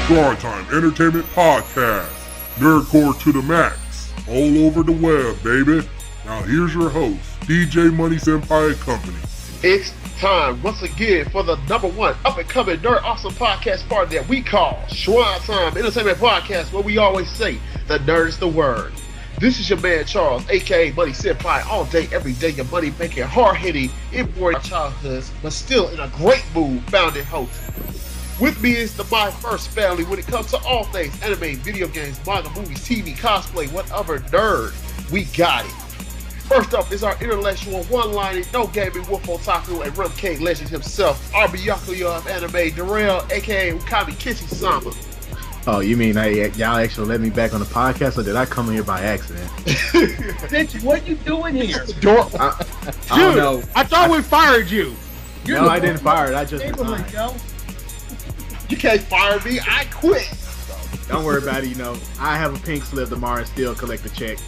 Shrinetime Entertainment Podcast. Nerdcore to the max. All over the web, baby. Now here's your host, DJ Money Senpai and Company. It's time once again for the number one up-and-coming nerd awesome podcast party that we call Shrinetime Entertainment Podcast, where we always say the nerd is the word. This is your man Charles, AKA Money Senpai, all day, every day, your money making, hard-hitting, in our childhoods, but still in a great mood, founded host. With me is my first family when it comes to all things anime, video games, manga, movies, TV, cosplay, whatever nerd, we got it. First up is our intellectual, one-lined, no gaming, wolf otaku, and rum cake legend himself, our Byakuya of anime, Darrell, aka Ukami Kishi-sama. Oh, you mean y'all actually let me back on the podcast, or did I come here by accident? Bitch, what you doing here? I don't know. I thought we fired you. No, I didn't fire it. I just resigned. You can't fire me. I quit. Don't worry about it. You know, I have a pink slip tomorrow and still collect the check.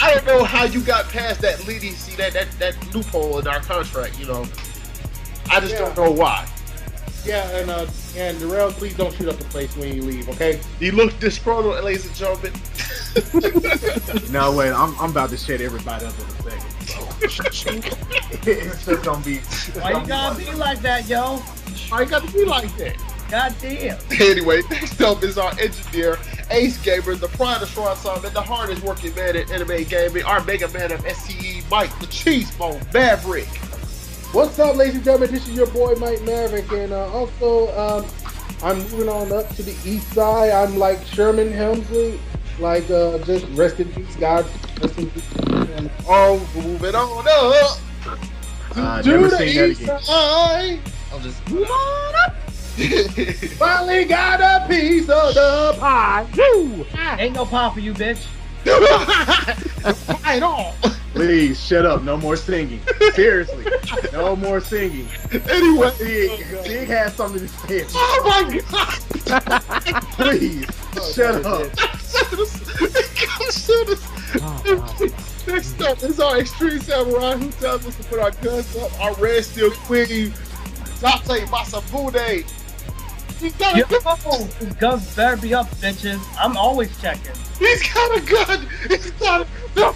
I don't know how you got past that leniency, that loophole in our contract. You know, I just don't know why. Yeah, and Darrell, please don't shoot up the place when you leave, okay? You look disgruntled, ladies and gentlemen. No, wait, I'm about to shut everybody up in a second. It's just gonna be. Why you gotta be like that, yo? Why you gotta be like that? God damn. Anyway, next up is our engineer, Ace Gamer, the pride of Shrinetime, and the hardest working man in anime gaming, our mega man of STE, Mike, the Cheese Bone Maverick. What's up, ladies and gentlemen? This is your boy, Mike Maverick, and also, I'm moving on up to the east side. I'm like Sherman Hemsley, like, just rest in peace, God. Rest in peace. Oh, moving on up. Never seen that again. I'll just move on up. Finally got a piece of the pie. Woo! Ain't no pie for you, bitch. Pie at all. Please shut up. No more singing. Seriously, no more singing. Anyway, Sig has something to say. oh my God! Please shut up. Next up is our extreme samurai who tells us to put our guns up. Our red steel queen, Tate Masabune. Yo, guns better be up, bitches. I'm always checking. He's got a gun. He's got a no.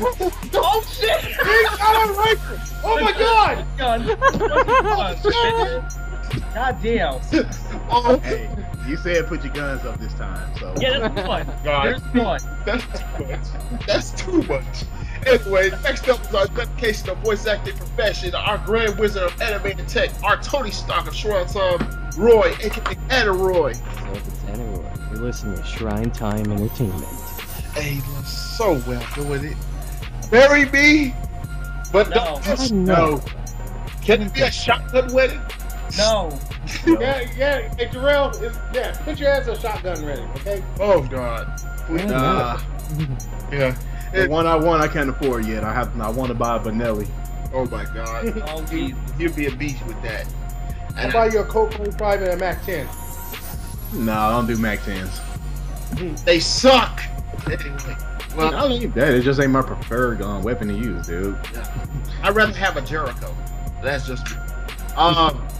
Oh shit! He's got a rifle. Oh my God! Gun. God damn. Oh, Hey, you said put your guns up this time, so. Yeah, that's one. God. There's one. That's too much. That's too much. Anyway, next up is our dedication of voice acting profession, our grand wizard of anime and tech, our Tony Stark of Shrinetime, Roy, aka Anna-Roy. So if it's Anna-Roy, you're listening to Shrinetime Entertainment. Hey, he looks so well doing it. Marry me, but No. Can it be a shotgun wedding? No. Yeah, hey, Darrell, put your ass a shotgun ready, okay? Oh God. Yeah. The one I want, I can't afford yet. I want to buy a Benelli. Oh my God. Oh Jesus. You'd be a beast with that. I'll buy you a Colt 45 and a Mac 10. No, I don't do Mac 10s. They suck. Anyway, well, I don't need that. It just ain't my preferred weapon to use, dude. I'd rather have a Jericho. That's just me.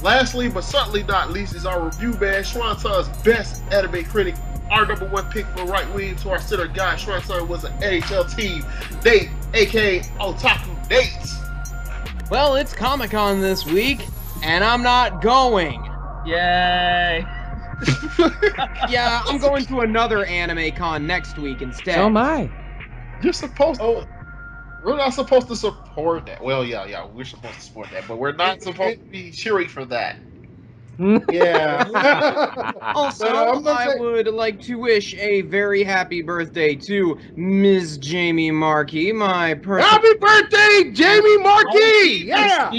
Lastly, but certainly not least, is our review man, Shrinetime's best anime critic, our number one pick for right wing to our center guy. Shrinetime was an NHL team, Nate, aka Otaku Nate. Well, it's Comic-Con this week, and I'm not going. Yay. Yeah, I'm going to another anime con next week instead. So am I. You're supposed to. We're not supposed to support that. Well, yeah, we're supposed to support that, but we're not supposed to be cheering for that. Yeah. Also, I would like to wish a very happy birthday to Ms. Jamie Markey, my personal... Happy birthday, Jamie Markey! Yeah!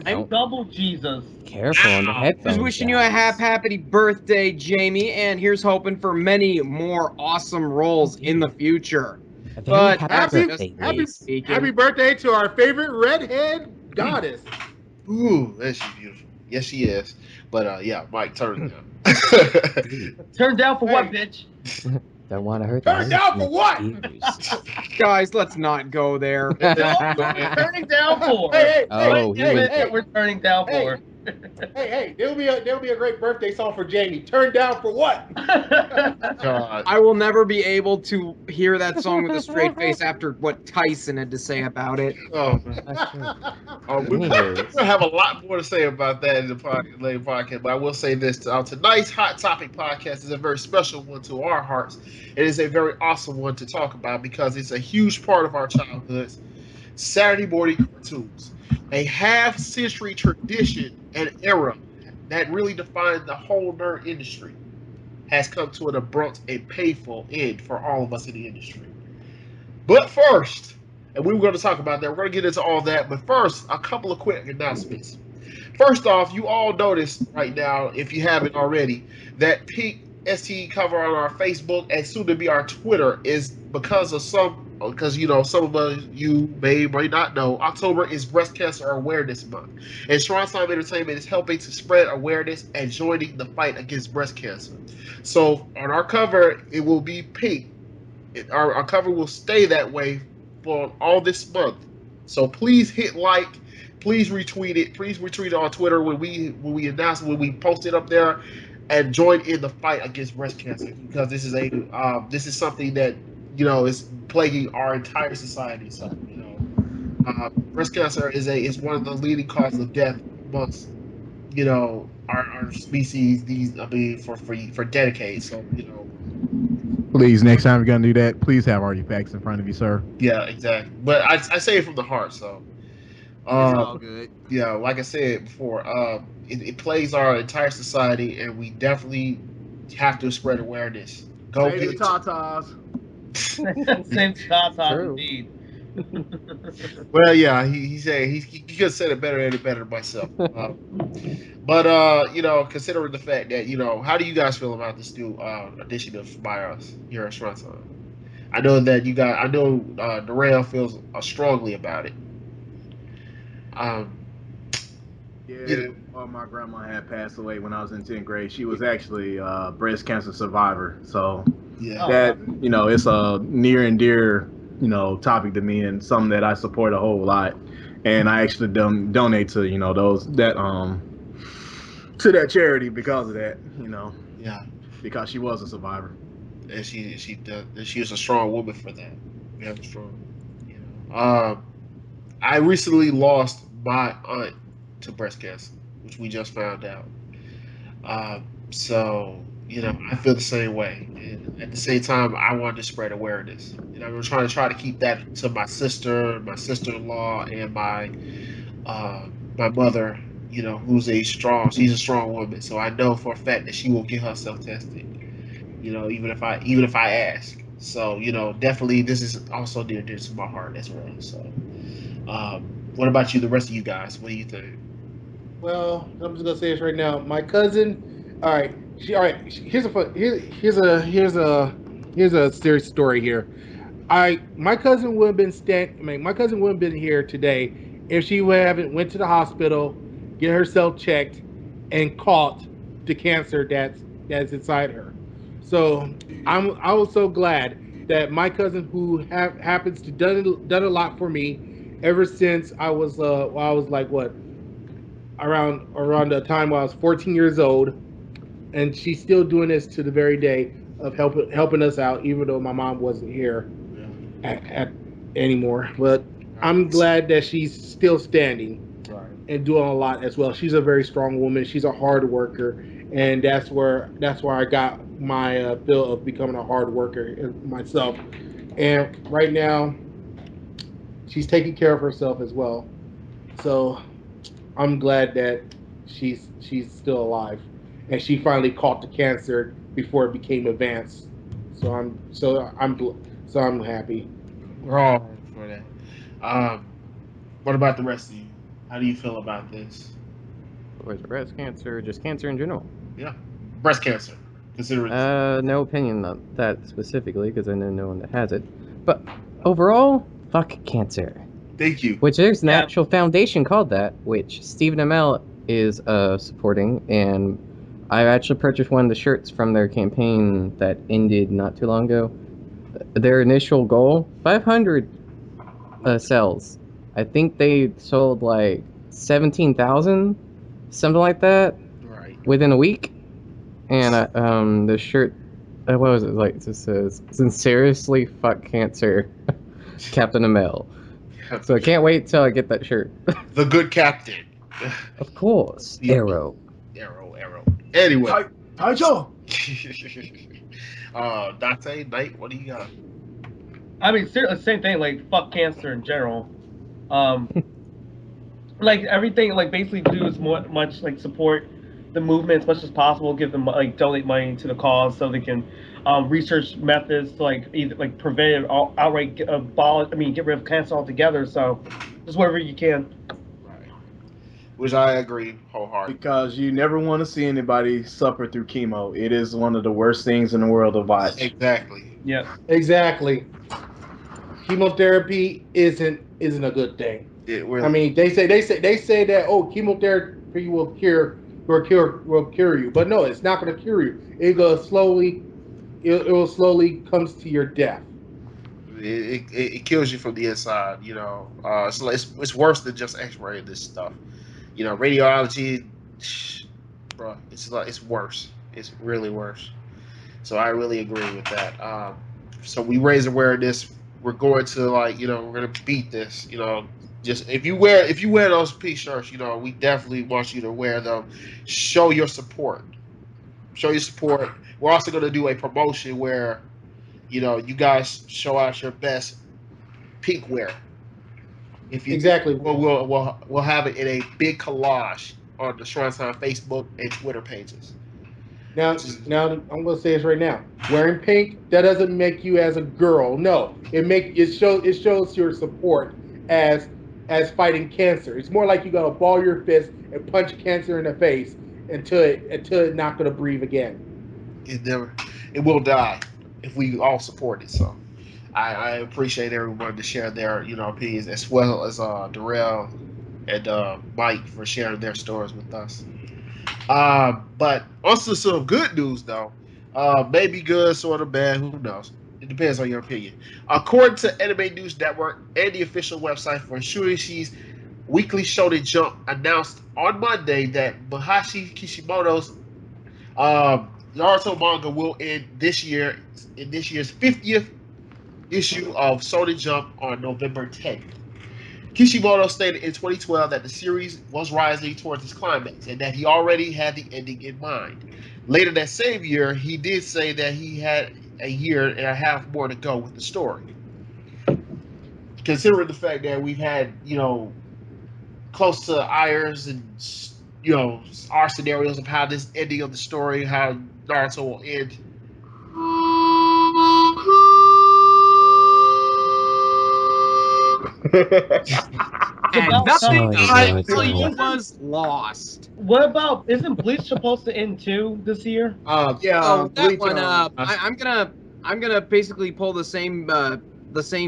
I'm double Jesus. Careful on the headphones. Just wishing you a happy birthday, Jamie, and here's hoping for many more awesome roles in the future. But happy birthday to our favorite redhead goddess. Ooh, that's beautiful. Yes, she is. But yeah, Mike, turn it down. Turn down for what, bitch? Don't want to hurt the Turn down for what? ears. Guys, let's not go there. What are we turning down for? Hey, Oh, What he is went- it that we're turning down for? hey, there'll be a great birthday song for Jamie. Turn down for what? God. I will never be able to hear that song with a straight face after what Tyson had to say about it. Oh, we'll Anyways. have a lot more to say about that in the later podcast, but I will say this. Tonight's Hot Topic podcast is a very special one to our hearts. It is a very awesome one to talk about because it's a huge part of our childhoods. Saturday morning cartoons. A half-century tradition and era that really defined the whole nerd industry has come to an abrupt and painful end for all of us in the industry. But first, and we were going to talk about that, we're going to get into all that, but first, a couple of quick announcements. First off, you all notice right now, if you haven't already, that pink STE cover on our Facebook and soon to be our Twitter is because you know, some of you may not know, October is Breast Cancer Awareness Month. And Shrinetime Entertainment is helping to spread awareness and joining the fight against breast cancer. So on our cover, it will be pink. Our cover will stay that way for all this month. So please hit like, please retweet it. Please retweet it on Twitter when we announce, when we post it up there, and join in the fight against breast cancer, because this is something that, you know, is plaguing our entire society. So, you know, breast cancer is one of the leading causes of death amongst, you know, our species. For decades. So, you know. Please, next time you're gonna do that, please have all your facts in front of you, sir. Yeah, exactly. But I say it from the heart. So, It's all good. yeah, like I said before, it plays our entire society, and we definitely have to spread awareness. Go Save the get tatas. Same shots on True. indeed. Well, yeah, he said he could have said it better than myself. But you know, considering the fact that, you know, how do you guys feel about this new initiative by us here at Shrinetime? I know that Darrell feels strongly about it. Yeah, well, my grandma had passed away when I was in 10th grade. She was actually a breast cancer survivor. So Yeah, that, you know, it's a near and dear, you know, topic to me, and something that I support a whole lot. And I actually donate to, you know, to that charity because of that, you know, yeah, because she was a survivor. and she was a strong woman for that. We have a strong, you know. I recently lost my aunt to breast cancer, which we just found out. So, you know, I feel the same way. And at the same time, I wanted to spread awareness. And I'm trying to keep that to my sister, my sister-in-law, and my mother. You know, she's a strong woman. So I know for a fact that she will get herself tested. You know, even if I ask. So, you know, definitely this is also near to my heart as well. So, what about you, the rest of you guys? What do you think? Well, I'm just gonna say this right now. My cousin, all right. Here's a serious story here. My cousin would have been here today if she haven't went to the hospital, get herself checked, and caught the cancer that's inside her. So I was so glad that my cousin, who happens to done a lot for me ever since I was like what, around the time I was 14 years old, and she's still doing this to the very day of helping us out, even though my mom wasn't here anymore. But I'm glad that she's still standing and doing a lot as well. She's a very strong woman. She's a hard worker, and that's where I got my feel of becoming a hard worker myself. And right now, she's taking care of herself as well. So I'm glad that she's still alive, and she finally caught the cancer before it became advanced. So I'm happy. We're all happy for that. What about the rest of you? How do you feel about this? Was it breast cancer or just cancer in general? Yeah, breast cancer. Consider it. No opinion on that specifically because I know no one that has it. But overall, fuck cancer. Thank you. Which there's an actual foundation called that, which Stephen Amell is supporting, and I actually purchased one of the shirts from their campaign that ended not too long ago. Their initial goal, 500 sales. I think they sold like 17,000, something like that, Right. within a week. And the shirt, what was it like? It just says, "Sincerely, fuck cancer, Captain Amel." So I can't wait till I get that shirt. The good captain. Of course, Yeah. Arrow. Arrow. Anyway. Taicho. Dante, Nate, what do you got? I mean, seriously, same thing. Like, fuck cancer in general. Like everything, like basically do as much like support the movement as much as possible. Give them like donate money to the cause so they can research methods to like either like prevent or outright get rid of cancer altogether. So just whatever you can. Right. Which I agree wholeheartedly. Because you never want to see anybody suffer through chemo. It is one of the worst things in the world to watch. Exactly. Yeah. Exactly. Chemotherapy isn't a good thing. It really, I mean, they say that chemotherapy will cure you, but no, it's not going to cure you. It will slowly comes to your death. it kills you from the inside. It's worse than just X-ray. This stuff, radiology, bro. It's worse. It's really worse. So I really agree with that. So we raise awareness. We're going to we're gonna beat this. Just if you wear those P-shirts, we definitely want you to wear them. Show your support. We're also gonna do a promotion where, you guys show out your best pink wear. Exactly. We'll have it in a big collage on the Shrinetime Facebook and Twitter pages. Now I'm gonna say this right now. Wearing pink, that doesn't make you as a girl. No, it shows your support as fighting cancer. It's more like you gotta ball your fist and punch cancer in the face until it's not gonna breathe again. It will die if we all support it. So I appreciate everyone to share their opinions, as well as Darrell and Mike for sharing their stories with us. But also some good news though. Maybe good, sort of bad, who knows? It depends on your opinion. According to Anime News Network and the official website for Shueisha's Weekly Shonen Jump, announced on Monday that Masashi Kishimoto's Naruto manga will end in this year's 50th issue of Shonen Jump on November 10th. Kishimoto stated in 2012 that the series was rising towards its climax and that he already had the ending in mind. Later that same year, he did say that he had a year and a half more to go with the story. Considering the fact that we've had, close to Ayers and, our scenarios of how this ending of the story, how Naruto will end. And nothing actually God. was lost. What about, isn't Bleach supposed to end too this year? That Bleach, one. I'm gonna basically pull the same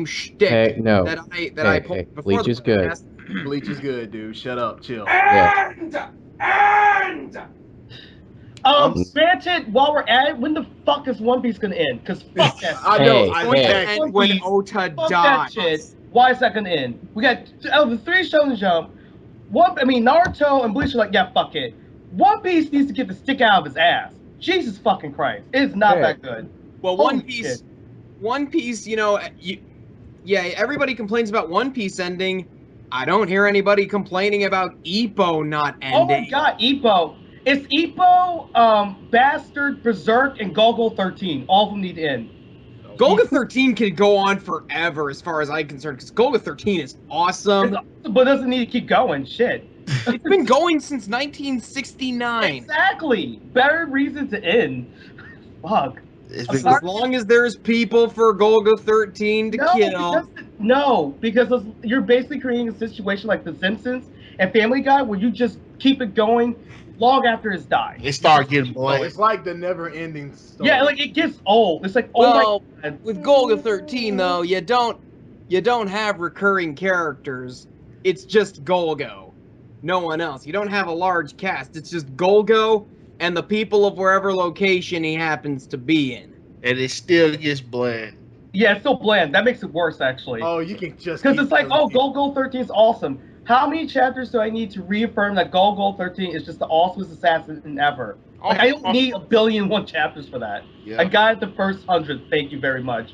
shtick Hey, no. that Hey, I pulled hey, before. Bleach the is good. podcast. Bleach is good, dude. Shut up, chill. Yeah. Granted, while we're at it, when the fuck is One Piece gonna end? Because fuck that. I Hey, know. I hey. went back. And when Piece, Ota fuck dies. that shit. Why is that gonna end? We got out of the 3 Shonen Jump. Naruto and Bleach are like, yeah, fuck it. One Piece needs to get the stick out of his ass. Jesus fucking Christ, it's not Yeah. that good. Well, Holy One Piece, everybody complains about One Piece ending. I don't hear anybody complaining about Ippo not ending. Oh my god, Ippo. It's Ippo, Bastard, Berserk, and Golgo 13. All of them need to end. Golga 13 can go on forever as far as I'm concerned, because Golga 13 is awesome. But doesn't need to keep going. Shit. It's been going since 1969. Exactly. Better reason to end. Fuck. It's As long as there's people for Golga 13 to kill. Because you're basically creating a situation like The Simpsons and Family Guy where you just keep it going long after it's died. It started getting So bland. it's like the never-ending story. Yeah, like it gets old. It's like, Well, my god. with Golga 13 though, you don't have recurring characters. It's just Golgo. No one else. You don't have a large cast. It's just Golgo and the people of wherever location he happens to be in. And it still gets bland. Yeah, it's still bland. That makes it worse, actually. Oh, you can just Because keep it's like, telling oh, people. Goal 13 is awesome. How many chapters do I need to reaffirm that Goal 13 is just the awesomest assassin ever? Like, I don't need 1,000,000,001 chapters for that. Yeah. I got the first 100. Thank you very much.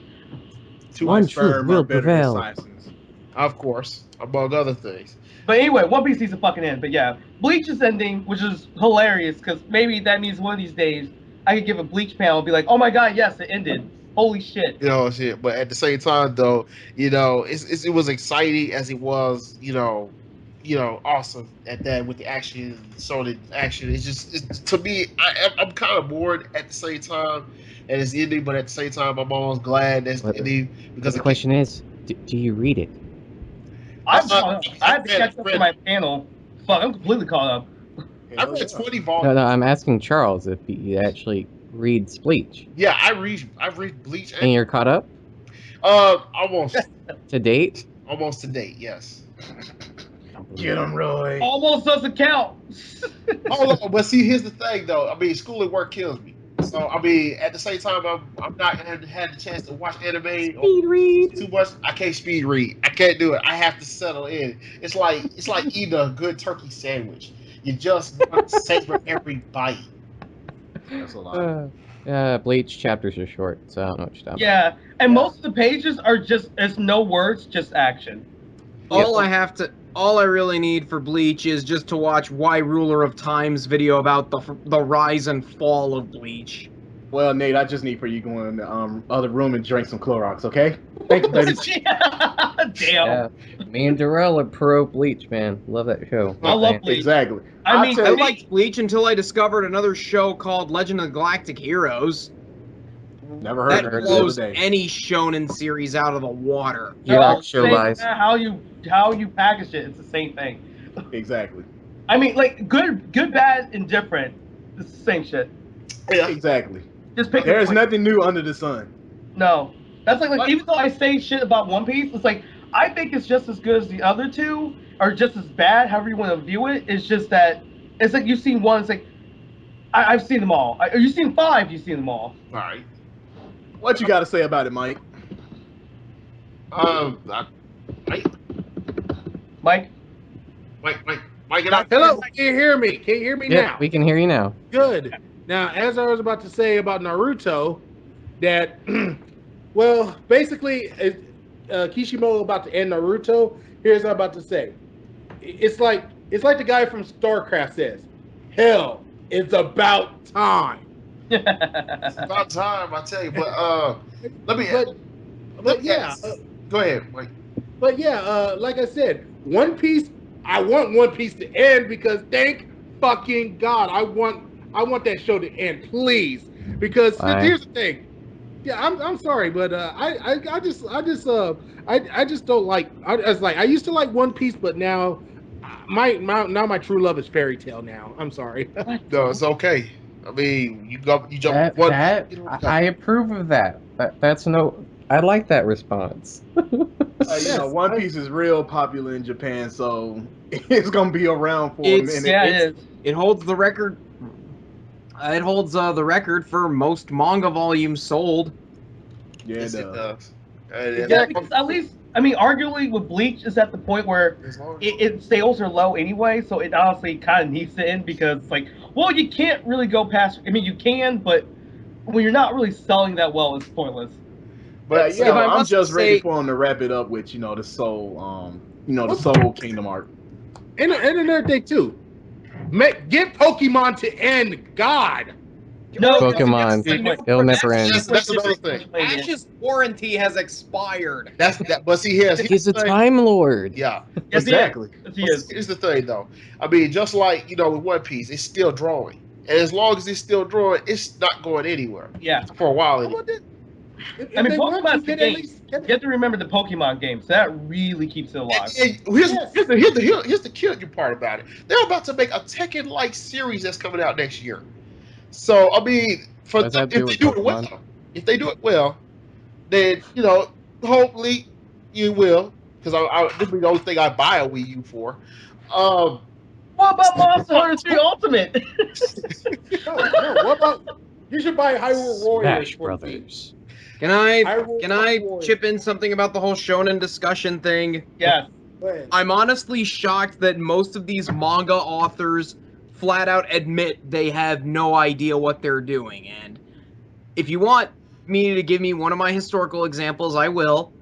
One truth sperm will are better prevail. assassins. Of course, among other things. But anyway, One Piece needs to fucking end. But yeah, Bleach is ending, which is hilarious because maybe that means one of these days I could give a Bleach panel and be like, oh my god, yes, it ended. Holy shit. You know, shit. But at the same time, though, you know, it was exciting as it was, you know, awesome at that with the action, solid action. It's to me, I'm kind of bored at the same time, and it's ending. But at the same time, I'm almost glad that's ending because The question is, do you read it? I have to catch up for my panel. Fuck, I'm completely caught up. I read 20 No, volumes. no, I'm asking Charles if he actually reads Bleach. Yeah, I read Bleach. And you're caught up Almost to date? to date. Yes. Get him, Roy. Almost doesn't count. Oh, no, but see, here's the thing, though. I mean, school and work kills me. So, I mean, at the same time, I'm not had the chance to watch anime Speed read. too much. I can't speed read. I can't do it. I have to settle in. It's like eating a good turkey sandwich. You just want to savor every bite. That's a lot. Bleach chapters are short, so I don't know what you're talking Yeah, and most of the pages are just, it's no words, just action. All I really need for Bleach is just to watch Y Ruler of Time's video about the rise and fall of Bleach. Well, Nate, I just need for you to go in the other room and drink some Clorox, okay? Thanks, baby. Damn. Yeah, me and Darrell are pro Bleach, man. Love that show. I love Bleach. Exactly. I mean, I liked Bleach until I discovered another show called Legend of Galactic Heroes. Never heard That of it. blows any shonen series out of the water. Yeah, no, show same- lies. How you package it, it's the same thing. Exactly. I mean, like good, bad, indifferent. It's the same shit. Yeah. Exactly. Just pick. There's a point. nothing new under the sun. No, that's like What? even though I say shit about One Piece, it's like I think it's just as good as the other two, or just as bad, however you want to view it. It's just that it's like you've seen one. It's like I've seen them all. You've seen 5. You've seen them all. All right. What you got to say about it, Mike? Mike. Mike, get out. Hello, can you hear me? Can you hear me Yeah, now? we can hear you now. Good. Now, as I was about to say about Naruto, that, well, basically, Kishimoto about to end Naruto. Here's what I'm about to say. It's like the guy from StarCraft says, "Hell, it's about time." It's about time, I tell you. But let me. But yeah, go ahead, Mike. but yeah, like I said, One Piece. I want One Piece to end because thank fucking God, I want that show to end, please. Because here's the thing. Yeah, I'm sorry, but I just don't like. I used to like One Piece, but now my true love is Fairy Tail. Now I'm sorry. No, it's okay. I mean, you jump. I approve of that. That's no. I like that response. One Piece is real popular in Japan, so it's gonna be around for a minute. Yeah, it is. It holds the record. It holds the record for most manga volumes sold. Yeah, Yes, it it does. does. Yeah, because at least I mean, arguably with Bleach is at the point where its sales are low anyway, so it honestly kind of needs to end because like, well, you can't really go past. I mean, you can, but when you're not really selling that well, it's pointless. But yeah, I I'm must just ready say- for him to wrap it up with the Soul, the Soul Kingdom arc, and another thing too. Get Pokemon to end, God. No, Pokemon, it'll never end. That's another thing. Ash's warranty has expired. That's that. But see, here's He's a the thing. Time Lord. Yeah. Yes, he is. Exactly. Yes, he is. Here's the thing, though. I mean, just like with One Piece, it's still drawing, and as long as it's still drawing, it's not going anywhere Yeah. for a while. How Anyway. about that? If I mean, they want to Pokemon's the get game. at least- You have to remember the Pokemon game, so that really keeps it alive. And here's the killing part about it. They're about to make a Tekken-like series that's coming out next year. So I mean, What does that if do they with do it Pokemon? well, then hopefully you will, because this will be the only thing I buy a Wii U for. What about Monster Hunter 3 Ultimate? No, what about you should buy Hyrule Warriors Smash for the Brothers. Can I Warriors. chip in something about the whole shonen discussion thing? Yes. Go ahead. I'm honestly shocked that most of these manga authors flat out admit they have no idea what they're doing. And if you want me to give me one of my historical examples, I will.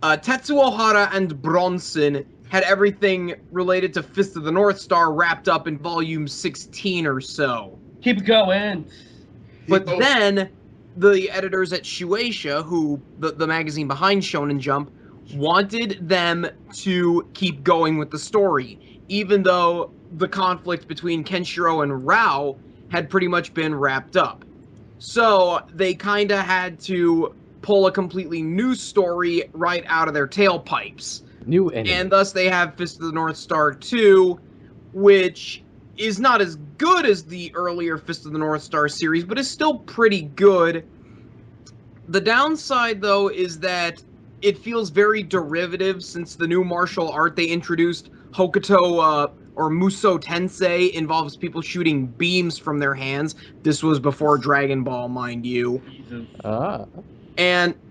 Tetsuo Hara and Bronson had everything related to Fist of the North Star wrapped up in volume 16 or so. Keep it going. But then the editors at Shueisha, who the magazine behind Shonen Jump, wanted them to keep going with the story, even though the conflict between Kenshiro and Rao had pretty much been wrapped up. So they kind of had to pull a completely new story right out of their tailpipes. New enemy. And thus they have Fist of the North Star 2, which is not as good as the earlier Fist of the North Star series, but is still pretty good. The downside, though, is that it feels very derivative since the new martial art they introduced, Hokuto or Muso Tensei, involves people shooting beams from their hands. This was before Dragon Ball, mind you. Jesus.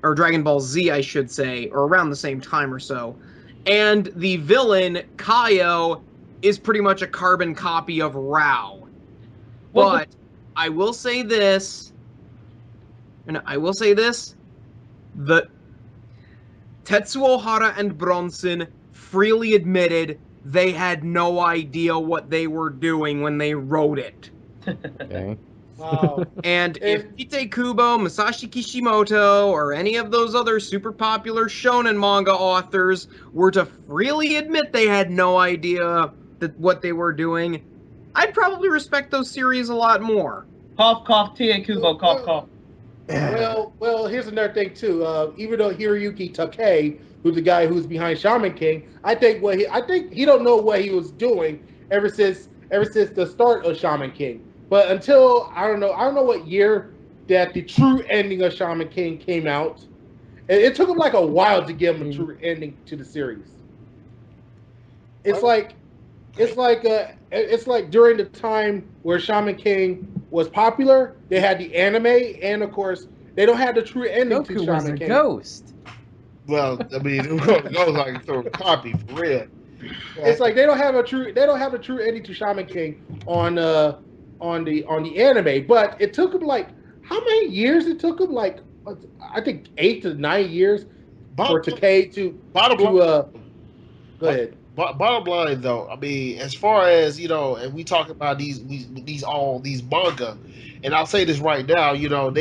Or Dragon Ball Z, I should say, or around the same time or so. And the villain, Kaio, is pretty much a carbon copy of Rao. But I will say this, the Tetsuo Hara and Bronson freely admitted they had no idea what they were doing when they wrote it. Okay. Wow. And if Ite Kubo, Masashi Kishimoto, or any of those other super popular shonen manga authors were to freely admit they had no idea what they were doing, I'd probably respect those series a lot more. Cough, cough, Tia Kubo, cough, cough. Well, here's another thing too. Even though Hiroyuki Takei, who's the guy who's behind Shaman King, I think he don't know what he was doing ever since the start of Shaman King. But until I don't know what year that the true ending of Shaman King came out. It took him like a while to give him a true ending to the series. It's like during the time where Shaman King was popular, they had the anime, and of course they don't have the true ending to Goku Shaman was a King. ghost. Well, I mean, it goes like through a copy for real. It's like they don't have a true ending to Shaman King on the anime, but it took him like how many years? It took him like I think 8 to 9 years for Takei to go ahead. Bottom line, though, I mean, as far as and we talk about these manga, and I'll say this right now, you're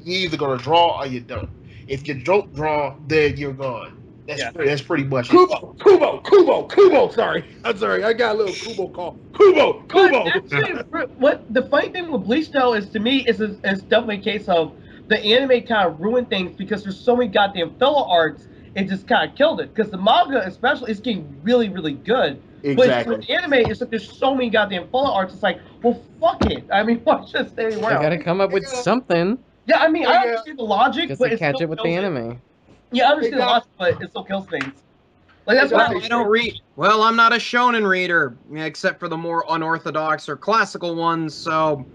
either gonna draw or you don't. If you don't draw, then you're gone. That's pretty much Kubo. Sorry, I'm sorry. I got a little Kubo call. Kubo. Actually, what the funny thing with Bleach though is, to me, is definitely a case of the anime kind of ruined things because there's so many goddamn filler arcs. It just kind of killed it because the manga, especially, is getting really, really good. Exactly. But the anime, it's like there's so many goddamn filler arcs. It's like, well, fuck it. I mean, why just stay around? They gotta come up with something. Yeah, I mean, I understand the logic, Just but to it catch still it with kills the anime. Yeah, I understand the logic, but it still kills things. Like that's why I don't read. Well, I'm not a shonen reader, except for the more unorthodox or classical ones. So,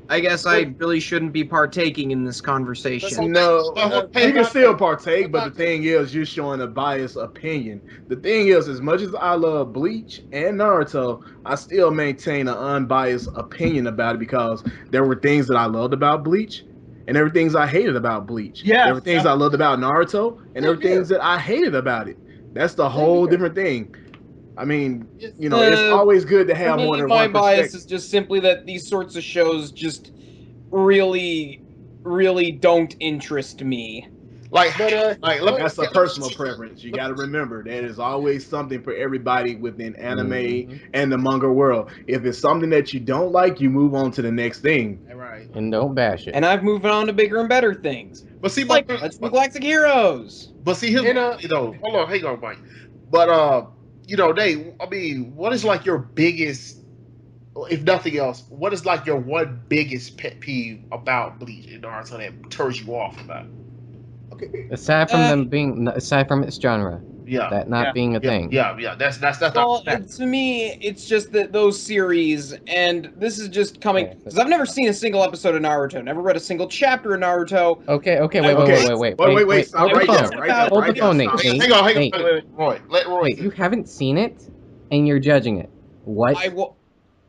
I guess I really shouldn't be partaking in this conversation. No, you can still partake, but the thing is, you're showing a biased opinion. The thing is, as much as I love Bleach and Naruto, I still maintain an unbiased opinion about it because there were things that I loved about Bleach, and there were things I hated about Bleach. Yeah, there were things I loved about Naruto, and there were things that I hated about it. That's the whole different thing. I mean, it's always good to have more than one My bias perspective. is just simply that these sorts of shows just really, really don't interest me. That's a personal preference. You got to remember that is always something for everybody within anime and the manga world. If it's something that you don't like, you move on to the next thing. Right. And don't bash it. And I've moved on to bigger and better things. But see, Let's do Galactic Heroes. But see, hold on, hang on, Mike. But Dave, I mean, what is like your biggest, if nothing else, what is like your one biggest pet peeve about Bleach and Naruto that turns you off about it? Okay. Aside from its genre, Yeah. that not being a thing. Yeah. That's Well, not to me, it's just that those series, and this is just coming Okay. because I've never seen a single episode of Naruto, never read a single chapter of Naruto. Okay, Okay. wait. Stop Hold right the there, phone. right there, Hold right the phone, there. Nate. Stop. Hang Nate. on. Roy, let Roy. Wait, you haven't seen it, and you're judging it. What?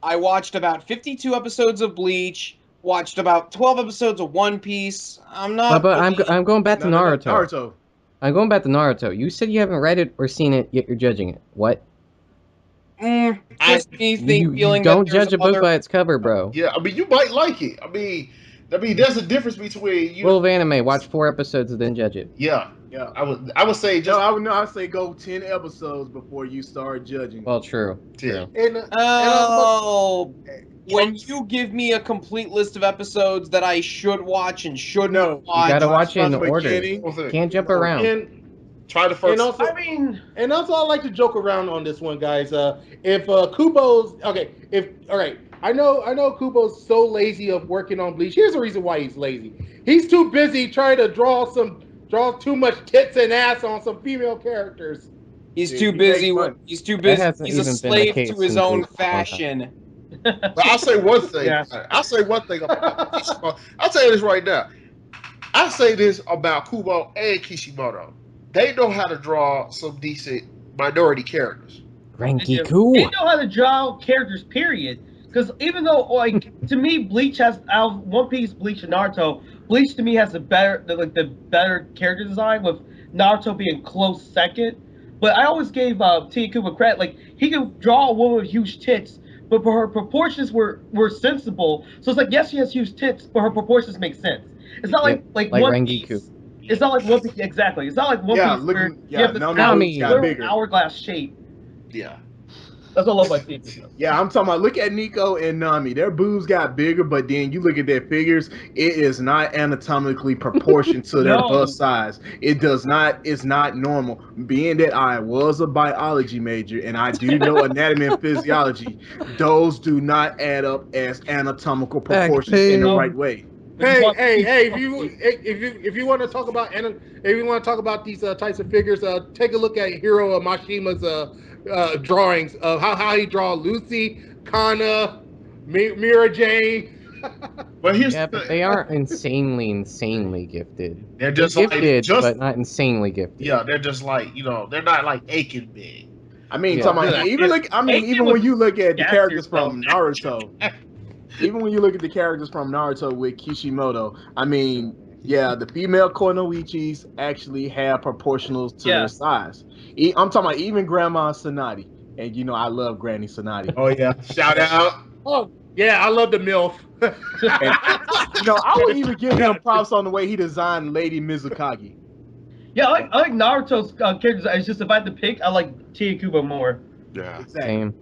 I watched about 52 episodes of Bleach, watched about 12 episodes of One Piece. I'm not. But I'm going back to No, Naruto. Naruto. I'm going back to Naruto. You said you haven't read it or seen it, yet you're judging it. What? Just me You feeling don't that there's judge a book other- by its cover, bro. Yeah, I mean, you might like it. I mean, there's a difference between you. Rule of anime: watch 4 episodes and then judge it. Yeah, Yeah. I would say just. I'd say go 10 episodes before you start judging. Well, true. Yeah. Oh, when you give me a complete list of episodes that I should watch and shouldn't No, watch, You gotta watch it in from the order. beginning. Can't jump around. And Try the first. And also, I mean, and also, I like to joke around on this one, guys. If Kubo's okay, all right, I know Kubo's so lazy of working on Bleach. Here's the reason why he's lazy. He's too busy trying to draw too much tits and ass on some female characters. he's Dude, too he busy. makes fun. He's too busy. hasn't He's a even been the slave case to his since own Bleach for a long time. fashion. But I'll say one thing. Yeah. I'll say one thing about Kishimoto. I'll tell you this right now. I say this about Kubo and Kishimoto. They know how to draw some decent minority characters. they Rangiku. know how to draw characters, period. Because even though, like, to me, Bleach has out of One Piece, Bleach, and Naruto, Bleach to me has the better character design, with Naruto being close second. But I always gave Tikuba credit. Like, he could draw a woman with huge tits, but her proportions were sensible. So it's like, yes, she has huge tits, but her proportions make sense. It's not like like One Rangiku. Piece. It's not like One Piece, exactly. It's not like One Yeah, Piece look- where yeah, you have this Nami got bigger. hourglass shape. Yeah. That's what I love about Tikuba. Yeah, I'm talking about. Look at Nico and Nami. Their boobs got bigger, but then you look at their figures. It is not anatomically proportioned to their No. bust size. It does not. It's not normal. Being that I was a biology major and I do know anatomy and physiology, those do not add up as anatomical proportions in the Backpain. right way. Hey, If you want to talk about these types of figures, take a look at Hiro Mashima's drawings of how he draw Lucy, Kana, Mira Jane. But here's Yeah, the but thing. they aren't insanely gifted. They're They're just like gifted, just but not insanely gifted. yeah. They're just like they're not like aching big. I mean, Yeah. talking about, even when you look at the Gas characters yourself. from Naruto, even when you look at the characters from Naruto with Kishimoto, I mean, yeah, the female Konoichis actually have proportionals to Yeah. their size. I'm talking about even Grandma Sonati, and I love Granny Sonati. Oh yeah. Shout out. Oh yeah, I love the MILF. I would even give him props on the way he designed Lady Mizukagi. Yeah, I like Naruto's characters. It's just if I had to pick, I like Tikuba more. Yeah. Exactly. Same.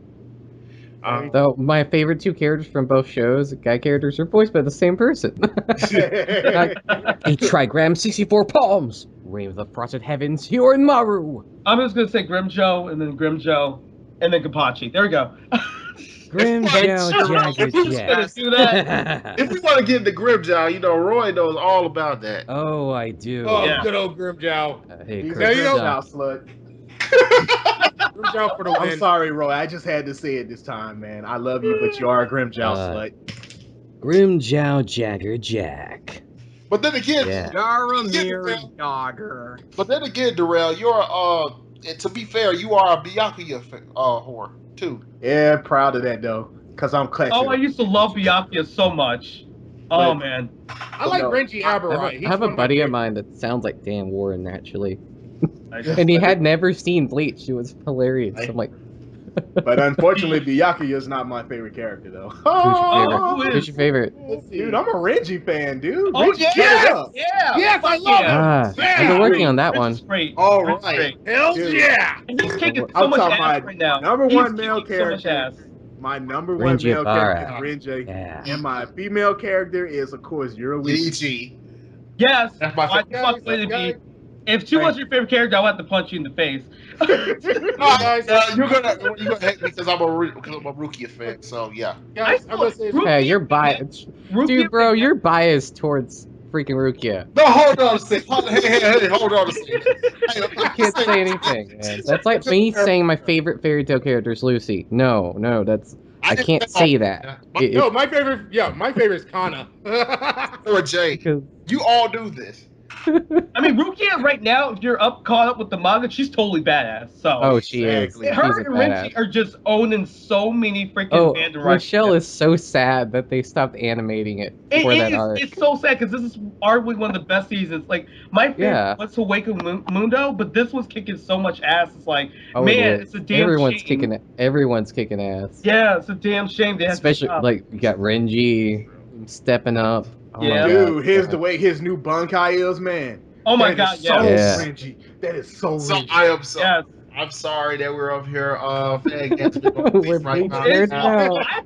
Though my favorite 2 characters from both shows, guy characters, are voiced by the same person. A trigram 64 palms. Reign of the frosted heavens, Maru. I'm just gonna say Grimjo, and then Kapachi. There we go. Grim Jow Jagger Gonna Jack. do that. If we want to get into Grimjaw, Roy knows all about that. Oh, I do. Oh, Yeah. good old Grimjow. Hey, He's Chris, a Grimjow stop. slut. Grimjow for the win. I'm sorry, Roy. I just had to say it this time, man. I love you, but you are a Grimjow slut. Grim Jow Jagger Jack. But then again, Yeah. Yaramir Dogger. but then again, Darrell, you're and to be fair, you are a Byakuya whore too. Yeah, proud of that though, cause I'm classic. Oh, I used to love Byakuya so much. Oh man. I like No, Renji Aberrai. I have a buddy of mine that sounds like Dan Warren, actually. And he had never seen Bleach. It was hilarious. I'm like, But unfortunately, Byakuya is not my favorite character though. who's your favorite? Dude, I'm a Renji fan, dude. Oh Renji, get it up. yeah. Yes, I Fuck love yeah. him. I've been working on that one. It's great. All It's right. great. Hell Dude. yeah. And he's kicking so I'm much talking ass about right now. number He's one male kicking so much character. ass. My number one Renji male Ibarra. character is Renji. Yeah. And my female character is, of course, Yoruichi. GG. Yes. That's my Why favorite. the fuck would it be? If 2 was your favorite character, I would have to punch you in the face. Guys, you're gonna hate me because I'm a Rukia fan. So yeah. Guys, I'm gonna say Rukia Hey, you're biased. Rukia Dude, bro, you're biased towards freaking Rukia. No, hold on a second. Hey, hold on a second. I can't say anything, man. That's like me saying my favorite fairy tale character is Lucy. No, I can't say that. My favorite is Kana. Or Jay. Because You all do this. I mean, Rukia right now, if you're caught up with the manga, she's totally badass. So she is. Exactly. She's her a and Renchi badass. are just owning so many freaking fandom rights. Rochelle is so sad that they stopped animating it for that arc. It's so sad because this is arguably one of the best seasons. Like my favorite was Hueco Mundo, but this one's kicking so much ass. It's like, man, it's a damn shame. Everyone's kicking ass. Yeah, it's a damn shame. They Especially like you got Renji stepping up. Oh Yeah. Dude, here's the way his new Bunkai is, man. Oh my That god, is so yeah. Renji. That is so Renji. I am so. Yes. I'm sorry that we're up here. We're Bleach nerds now. I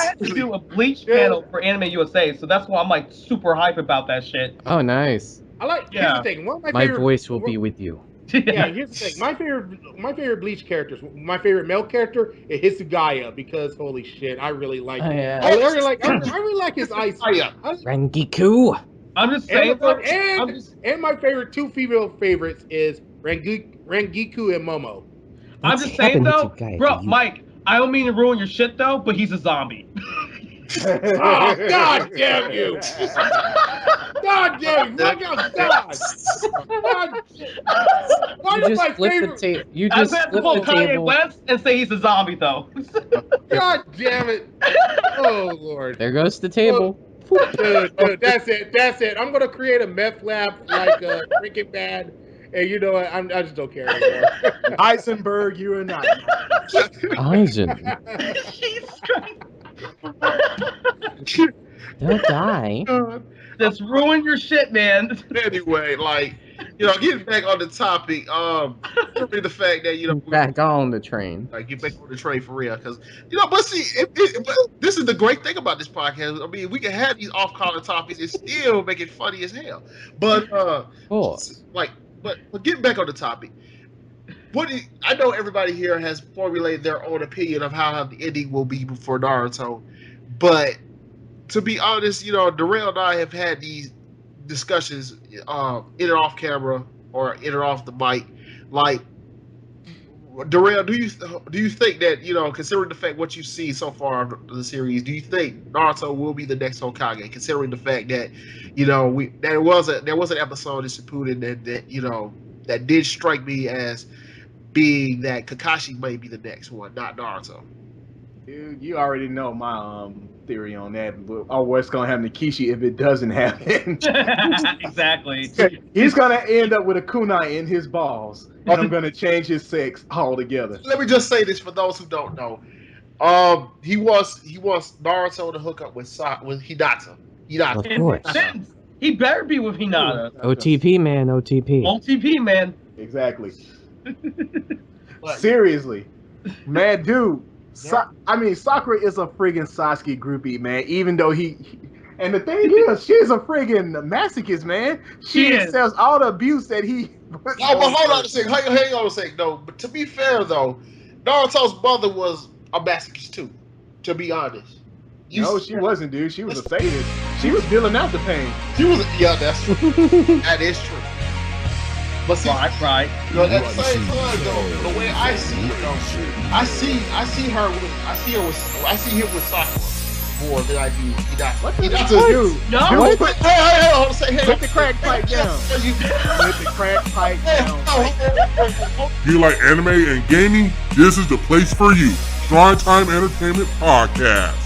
had to do a Bleach panel for Anime USA, so that's why I'm like super hype about that shit. Oh, nice. I like. Here's the thing. One of My favorite, voice will be with you. Yeah, here's the thing. My favorite Bleach characters. My favorite male character is Hisugaya because holy shit, I really like. Oh, yeah. I really like his ice. Rengiku. I'm just saying. And my favorite two female favorites is Rangiku and Momo. I'm just saying though, bro, Mike. I don't mean to ruin your shit though, but he's a zombie. Oh, God damn you! God damn you! Look out, God! Why You is my just flip the favorite? table. You I just said flip quote the Kanye table. West and say he's a zombie though. God damn it! Oh Lord! There goes the table. Dude, that's it. I'm gonna create a meth lab like Breaking Bad, and you know what? I just don't care anymore. Heisenberg, you and I. Eisen. Jesus Christ. Don't die. Just ruin your shit, man. Anyway, like, getting back on the topic, really the fact that, Back on the train. like, get back on the train for real, because, but see, but this is the great thing about this podcast. I mean, we can have these off-color topics and still make it funny as hell. But, Cool. but getting back on the topic, I know everybody here has formulated their own opinion of how the ending will be for Naruto, but to be honest, Darrell and I have had these discussions in and off camera or in and off the mic. Like, Darrell, do you think that, considering the fact what you see so far of the series, do you think Naruto will be the next Hokage? Considering the fact that there was an episode in Shippuden that did strike me as being that Kakashi may be the next one, not Naruto. Dude, you already know my theory on that. What's gonna happen to Kishi if it doesn't happen? Exactly. He's gonna end up with a kunai in his balls, and I'm gonna change his sex altogether. Let me just say this for those who don't know. He wants Naruto to hook up with Hinata. Of course. He better be with Hinata. OTP, man. OTP. OTP, man. Exactly. Seriously, man, dude. Sakura is a friggin' Sasuke groupie, man. Even though and the thing is, she's a friggin' masochist, man. She accepts all the abuse that he. But hold on a second. Hang on a second, though. But to be fair, though, Naruto's mother was a masochist too. To be honest. No, she wasn't, dude. She was a sadist. She was dealing out the pain. She was. Yeah, that's true. That is true. But see, right. At the same time, though, the way I see it, though, I see him with Sakura more than I do Hinata. What the hell, dude? No. Hey, hold on a second. Put the crack pipe down. Put the crack pipe down. You like anime and gaming? This is the place for you. Shrinetime Entertainment Podcast.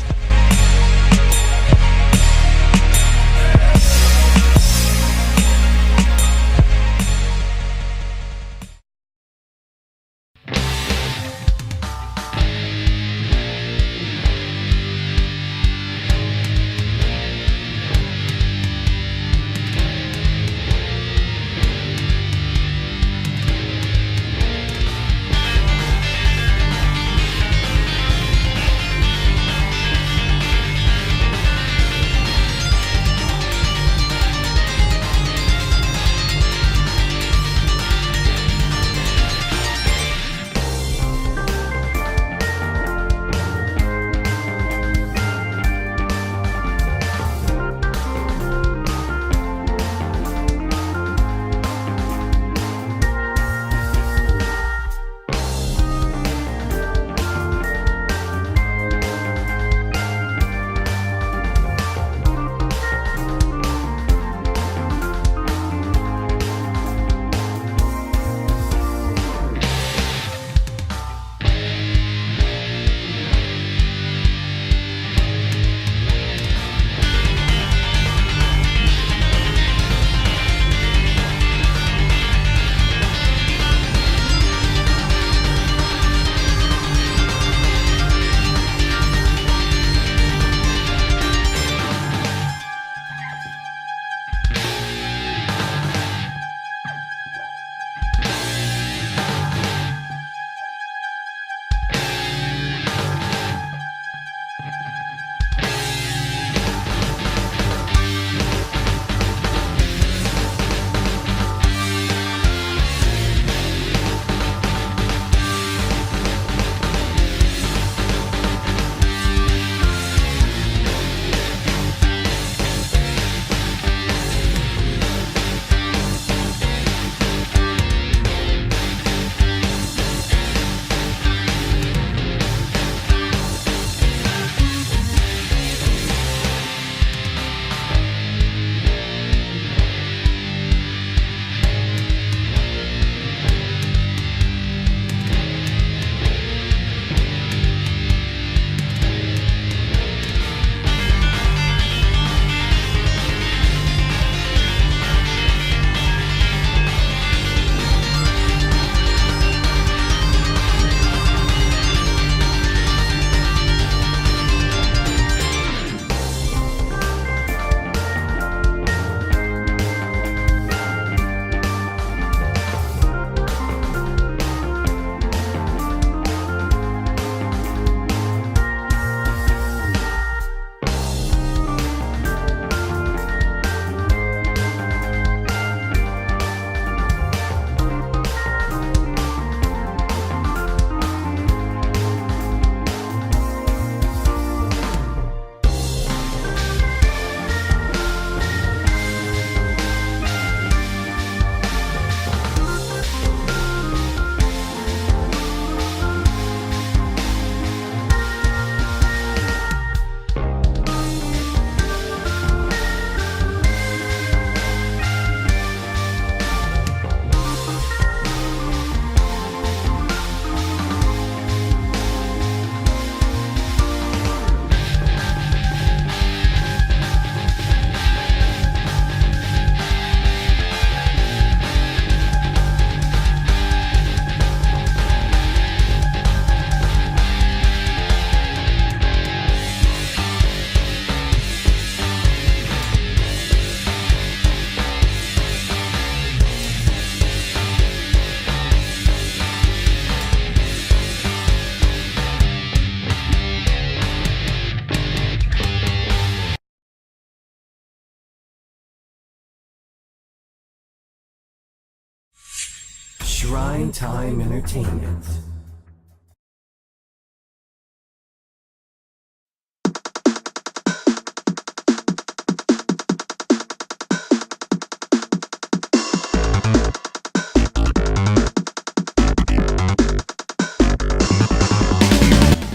Shrinetime Entertainment.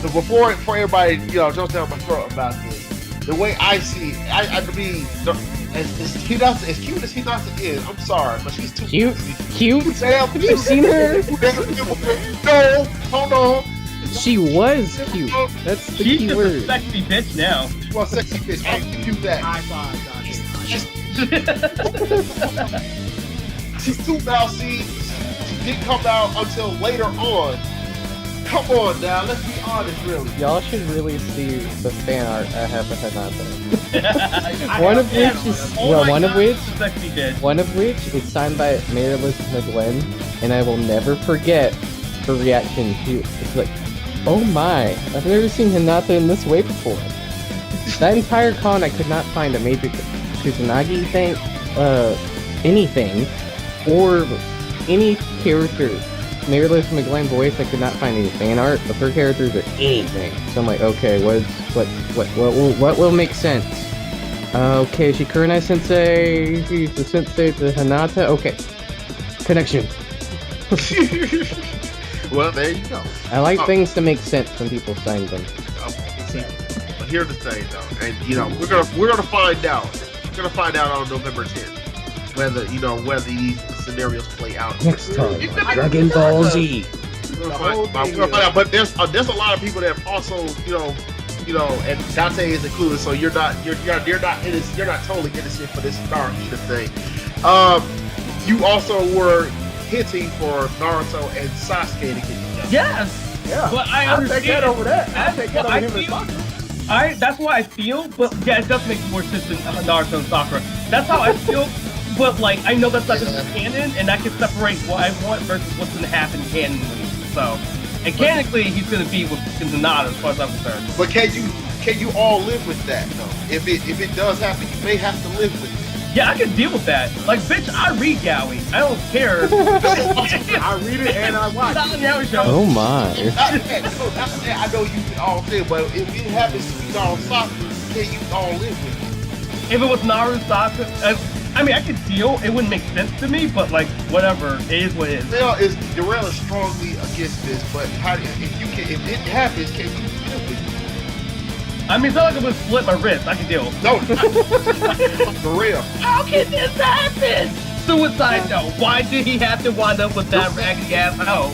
So before everybody, jumps down my throat about this, the way I see it, I mean, as cute as Hinata is, I'm sorry, but she's too Cute? Cute? Damn, Have you seen her? No, hold on. She was cute. That's the She's key just a word. sexy bitch now. Well, sexy bitch, I'll give you that. High five, She's too mousy. She didn't come out until later on. Come on now, let's be honest, really. Y'all should really see the fan art I have of Hinata. One of which is Sexy bitch. one of which is signed by Mary Elizabeth McGlynn, and I will never forget her reaction to it. It's like, oh my, I've never seen Hinata in this way before. That entire con I could not find a major Kusanagi thing, anything, or any character. Mary Elizabeth McGlynn voice, I could not find any fan art of her characters or anything. So I'm like, okay, what will make sense? Okay, is she Kurenai Sensei? She's the sensei to Hinata? Okay. Connection. Well, there you go. I like things to make sense when people sign them. Okay. But here's the thing, though, and we're gonna find out. We're gonna find out on November 10th whether these scenarios play out. Next time, Dragon Ball Z. We're gonna find out. But there's a lot of people that also, and Dante is included. So you're not innocent, you're not totally innocent for this Naruto thing. You also were hinting for Naruto and Sasuke to get together. Yes. Yeah. But I I'll understand. take that over that. I'll take that over him and feel- Sakura. That's what I feel, but yeah, it does make more sense than Naruto and Sakura. That's how I feel, but like, I know that's not gonna be canon, and I can separate what I want versus what's gonna happen canonly. So, and canonically, he's gonna be with Hinata as far as I'm concerned. But can you all live with that though? If it does happen, you may have to live with it. Yeah, I can deal with that. Like, bitch, I read Yaoi. I don't care. I read it and I watch Not it. on Yaoi show. Oh my. I know you can all say, but if it happens to be Naruto Sakura, can you all live with it? If it was Naruto, Sakura, I mean, I could deal. It wouldn't make sense to me, but like, whatever. It is what it is. Darrell is strongly against this, but if it happens, can you live with it? I mean, it's not like I'm gonna split my wrist. I can deal. No, Darrell. How can this happen? Suicide note. Why did he have to wind up with that raggedy ass hoe?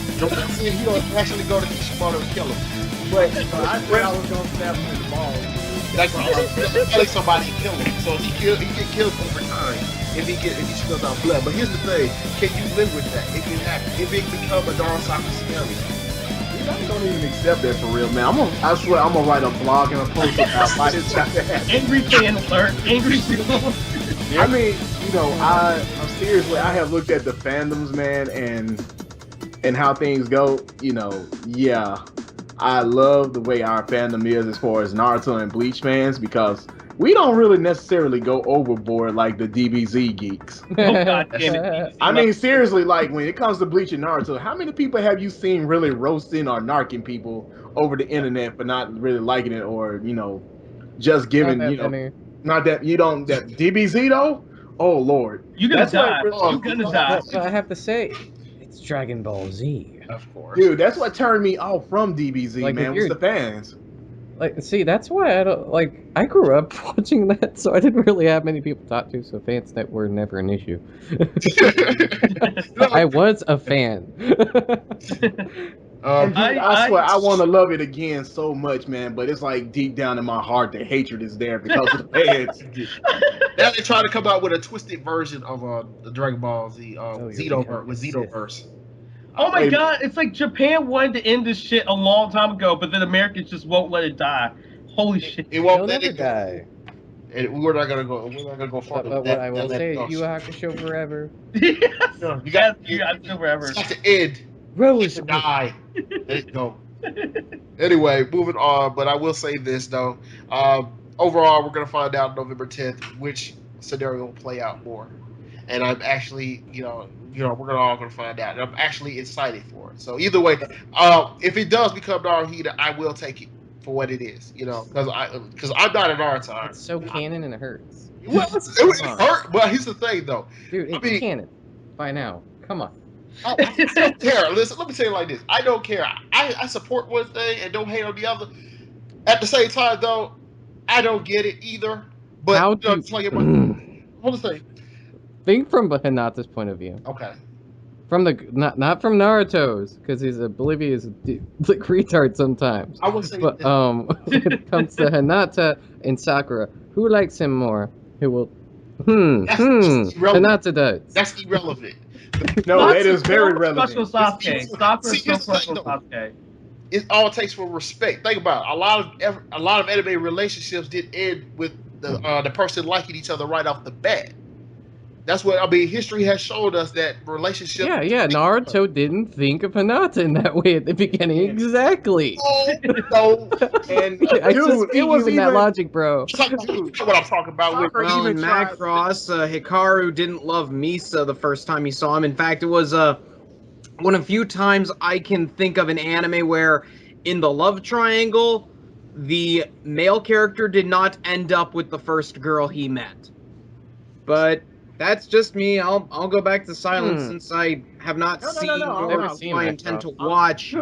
You don't actually go to Kishimoto and kill him. But I said I was going to stab him in the balls. Like killing somebody and kill him. So he get killed over time if he spills out blood. But here's the thing: can you live with that? It can happen. If it become a Naruto Sakura scenario. I don't even accept that for real, man. I swear I'm gonna write a blog and a post about why this shit happened. Angry fan alert. Angry fan alert. I mean, I'm seriously, I have looked at the fandoms, man, and how things go. Yeah, I love the way our fandom is as far as Naruto and Bleach fans because we don't really necessarily go overboard like the DBZ geeks. Oh god damn it. I mean, seriously, like when it comes to Bleach and Naruto, how many people have you seen really roasting or narking people over the internet for not really liking it or, just giving, not that you don't, that DBZ though? Oh Lord. You're gonna That's die. what- You're gonna die. But I have to say, it's Dragon Ball Z. Of course. Dude, that's what turned me off from DBZ, Like, man, if was you're- the fans. Like, see, that's why I don't, like, I grew up watching that, so I didn't really have many people to talk to, so fans that were never an issue. I was a fan. And dude, I swear, I I- want to love it again so much, man. But it's like deep down in my heart, the hatred is there because of the fans. Now they're trying to come out with a twisted version of the Dragon Ball Z yeah. with Xenoverse. Oh my Wait. god, it's like Japan wanted to end this shit a long time ago, but then Americans just won't let it die. Holy shit. It won't He'll let never it go. die. And we're not gonna go further. But what I will say, Yu Hakusho forever. Yes. No, you Yes, got you got to forever. It's got to end. Rose. To die. Let it go. Anyway, moving on. But I will say this though. Overall, we're gonna find out November 10th which scenario will play out more. and I'm actually, we're all gonna find out. And I'm actually excited for it. So either way, if it does become Naruto, I will take it for what it is. Because I'm not an Naruto. It's so canon and it hurts. Well, it hurt, but here's the thing, though. Dude, it's canon by now. Come on. I don't care. Listen, let me tell you like this. I don't care. I support one thing and don't hate on the other. At the same time, though, I don't get it either. But How do it's like, hold on a second. Think from Hinata's point of view. Okay. From the not from Naruto's, because he's oblivious, like retard sometimes. I would say, but when it comes to Hinata and Sakura, who likes him more? Who will? Hinata does. That's irrelevant. No, it is very relevant. Special Sasuke. Sakura is so special Sasuke. It all takes for respect. Think about it. A lot of anime relationships did end with the person liking each other right off the bat. That's what history has showed us that relationships. Yeah. Naruto didn't think of Hinata in that way at the beginning. Exactly. No. And I just it was even that logic, bro. What I'm talking about. Well, in Macross, Hikaru didn't love Misa the first time he saw him. In fact, it was one of the few times I can think of an anime where, in the love triangle, the male character did not end up with the first girl he met. But that's just me. I'll go back to silence since I have not seen nor I intend to watch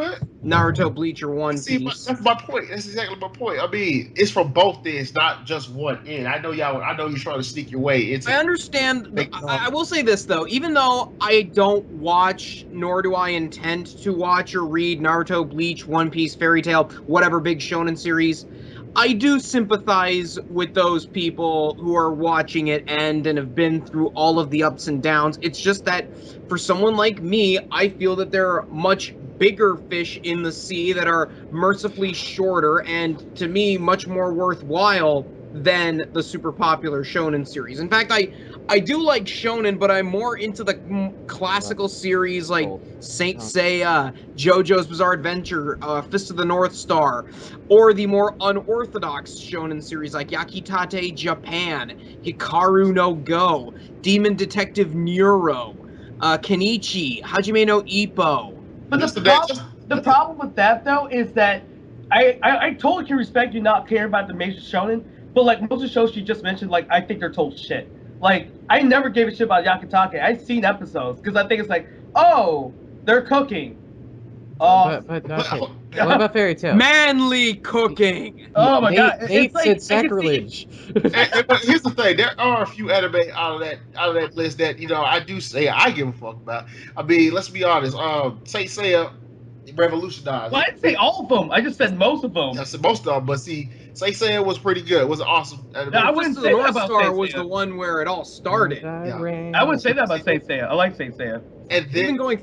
Naruto Bleach or One Piece. That's my point. That's exactly my point. It's from both ends, not just one end. I know you're trying to sneak your way into. I understand. I will say this though, even though I don't watch nor do I intend to watch or read Naruto, Bleach, One Piece, Fairy Tail, whatever big shonen series, I do sympathize with those people who are watching it and have been through all of the ups and downs. It's just that for someone like me, I feel that there are much bigger fish in the sea that are mercifully shorter and, to me, much more worthwhile than the super popular shonen series. In fact, I do like shonen, but I'm more into the classical series like Saint Seiya, JoJo's Bizarre Adventure, Fist of the North Star, or the more unorthodox shonen series like Yakitate Japan, Hikaru no Go, Demon Detective Neuro, Kenichi, Hajime no Ippo. But the problem with that, though, is that I totally can respect you not caring about the major shonen, but like most of the shows you just mentioned, like I think they're total shit. Like I never gave a shit about Yakitate. I've seen episodes because I think it's like, oh, they're cooking. But what about Fairy Tail? Manly cooking. Oh my god, Nate said sacrilege. But here's the thing: there are a few anime out of that list that I do say I give a fuck about. Let's be honest. Saint Seiya revolutionized. Well, I didn't say all of them. I just said most of them. I said most of them, but see, Saint Seiya was pretty good. It was an awesome anime. I wouldn't say North that about Star Saint was Seiya. the one where it all started. I wouldn't say that about Saint Seiya. I like Saint Seiya. And then, even going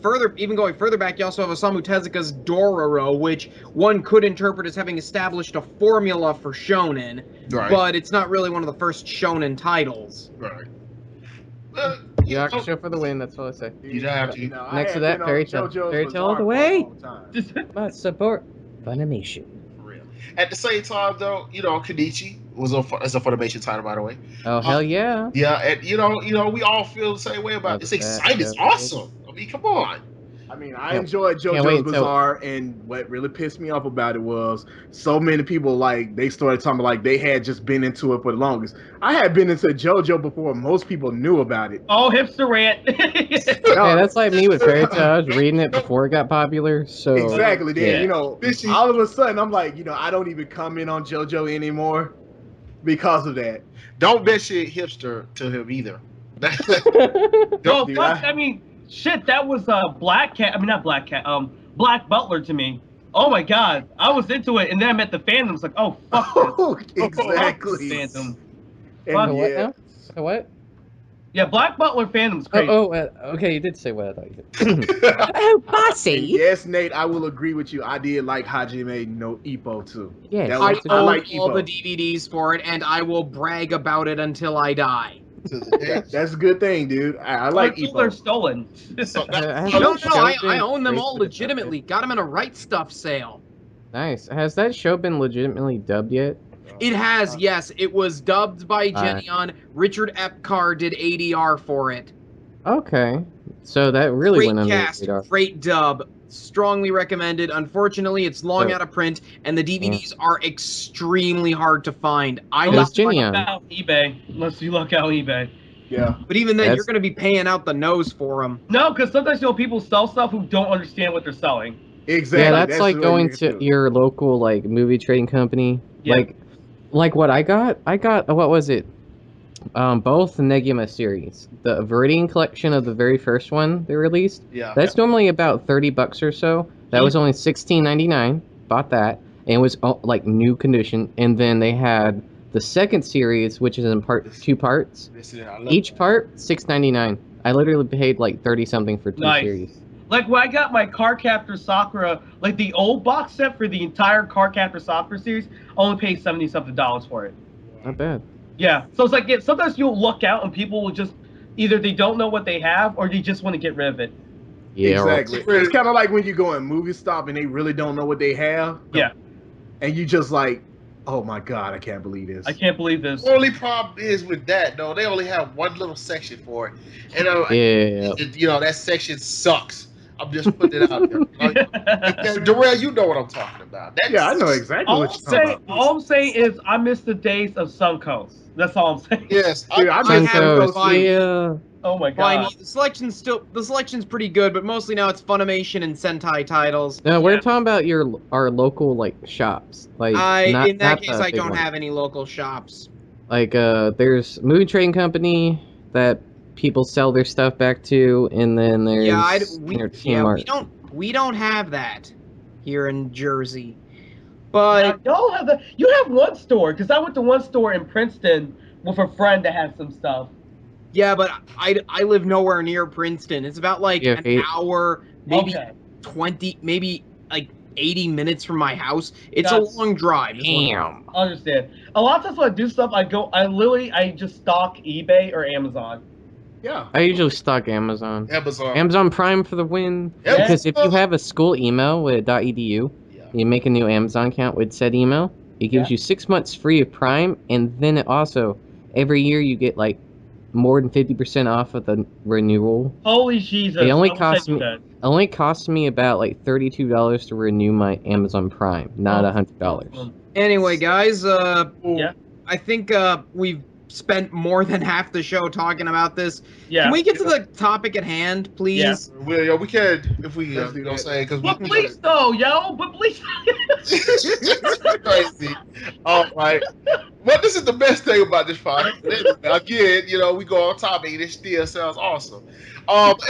further back, you also have Osamu Tezuka's Dororo, which one could interpret as having established a formula for shonen, but it's not really one of the first shonen titles. Right. Yakusho for the win, that's all I say. You don't have to. Next to that, Fairy Tail. Fairy Tail all the way! Must support Funimation. At the same time, though, Kenichi was as a Funimation title, by the way. Oh, hell yeah. Yeah, and we all feel the same way about it. It's exciting. It's awesome. Come on. I enjoyed JoJo's Bizarre, and what really pissed me off about it was so many people, they started talking like they had just been into it for the longest. I had been into JoJo before most people knew about it. Oh, hipster rant. Yeah, that's like me with Fairy Tail. I was reading it before it got popular, so... Exactly. Then, all of a sudden, I'm like, I don't even comment on JoJo anymore because of that. Don't mention hipster to him either. Shit, that was Black Butler to me. Oh my god, I was into it, and then I met the fandom. It's like, oh fuck this. Exactly. Fandom. What? Yeah, Black Butler fandom's crazy. Okay, you did say what I thought you did. Oh, bossy. Yes, Nate, I will agree with you. I did like Hajime no Ippo too. Yeah, I like all the DVDs for it, and I will brag about it until I die. That's a good thing, dude. I like Ippo. They're stolen. I own them all legitimately. Got them in a Right Stuff sale. Nice. Has that show been legitimately dubbed yet? It has, yes. It was dubbed by Genion. Richard Epcar did ADR for it. Okay, so that really Great went under cast, the radar. great dub. Strongly recommended. Unfortunately, it's long So- out of print, and the DVDs are extremely hard to find. I It was left my, Genion. Out eBay, unless you look out eBay. Yeah. but even then, That's- you're going to be paying out the nose for them. No, because sometimes people sell stuff who don't understand what they're selling. Exactly. Yeah, that's like what going you to do. your local like movie trading company. Yeah. Like what I got. I got what was it? Both the Negima series. The Viridian collection of the very first one they released. Yeah. That's normally about $30 or so. That was only $16.99. Bought that, and it was like new condition. And then they had the second series, which is in two parts. Each part $6.99. I literally paid like 30 something for two Nice. series. Like when I got my Cardcaptor Sakura, like the old box set for the entire Cardcaptor Sakura series, I only paid $70 something for it. Not bad. Yeah, so it's like sometimes you'll look out and people will just either they don't know what they have or they just want to get rid of it. Yeah. Exactly. It's kind of like when you go in movie stop and they really don't know what they have. Yeah. And you just like, oh my God, I can't believe this. I can't believe this. The only problem is with that, though, they only have one little section for it, and Yeah. that section sucks. I'm just putting it out there. Darrell, you know what I'm talking about. Yeah, I know exactly what you're talking about. All I'm saying is I miss the days of Suncoast. That's all I'm saying. Yes, Dude, I I miss have Suncoast those too. Yeah. Oh my Fine, god. the selection's pretty good, but mostly now it's Funimation and Sentai titles. No, we're talking about our local like shops. Like In that not case, the I big don't one. have any local shops. Like there's movie trading company that people sell their stuff back to, and then there's We don't have that here in Jersey. But Y'all have you have one store, because I went to one store in Princeton with a friend that had some stuff. yeah, but I live nowhere near Princeton. It's about like Yeah, an hour, maybe Okay. 20, maybe like 80 minutes from my house. It's That's- a long drive. Damn. I understand. A lot of times when I do stuff, I just stock eBay or Amazon. Yeah. I usually stock Amazon. Amazon. Amazon Prime for the win. Yeah. Because if you have a school email with .edu, you make a new Amazon account with said email, it gives you 6 months free of Prime, and then it also, every year you get like more than 50% off of the renewal. Holy Jesus. It only I wish costs I knew me- that. It only costs me about like $32 to renew my Amazon Prime, not $100. Anyway, guys, Yeah. I think we've spent more than half the show talking about this. Yeah. Can we get to the topic at hand, please? We can if we Let's do you know what I'm that. saying, because But please though, yo. But please. crazy. All right. Well, this is the best thing about this podcast. Again, we go on topic and it still sounds awesome.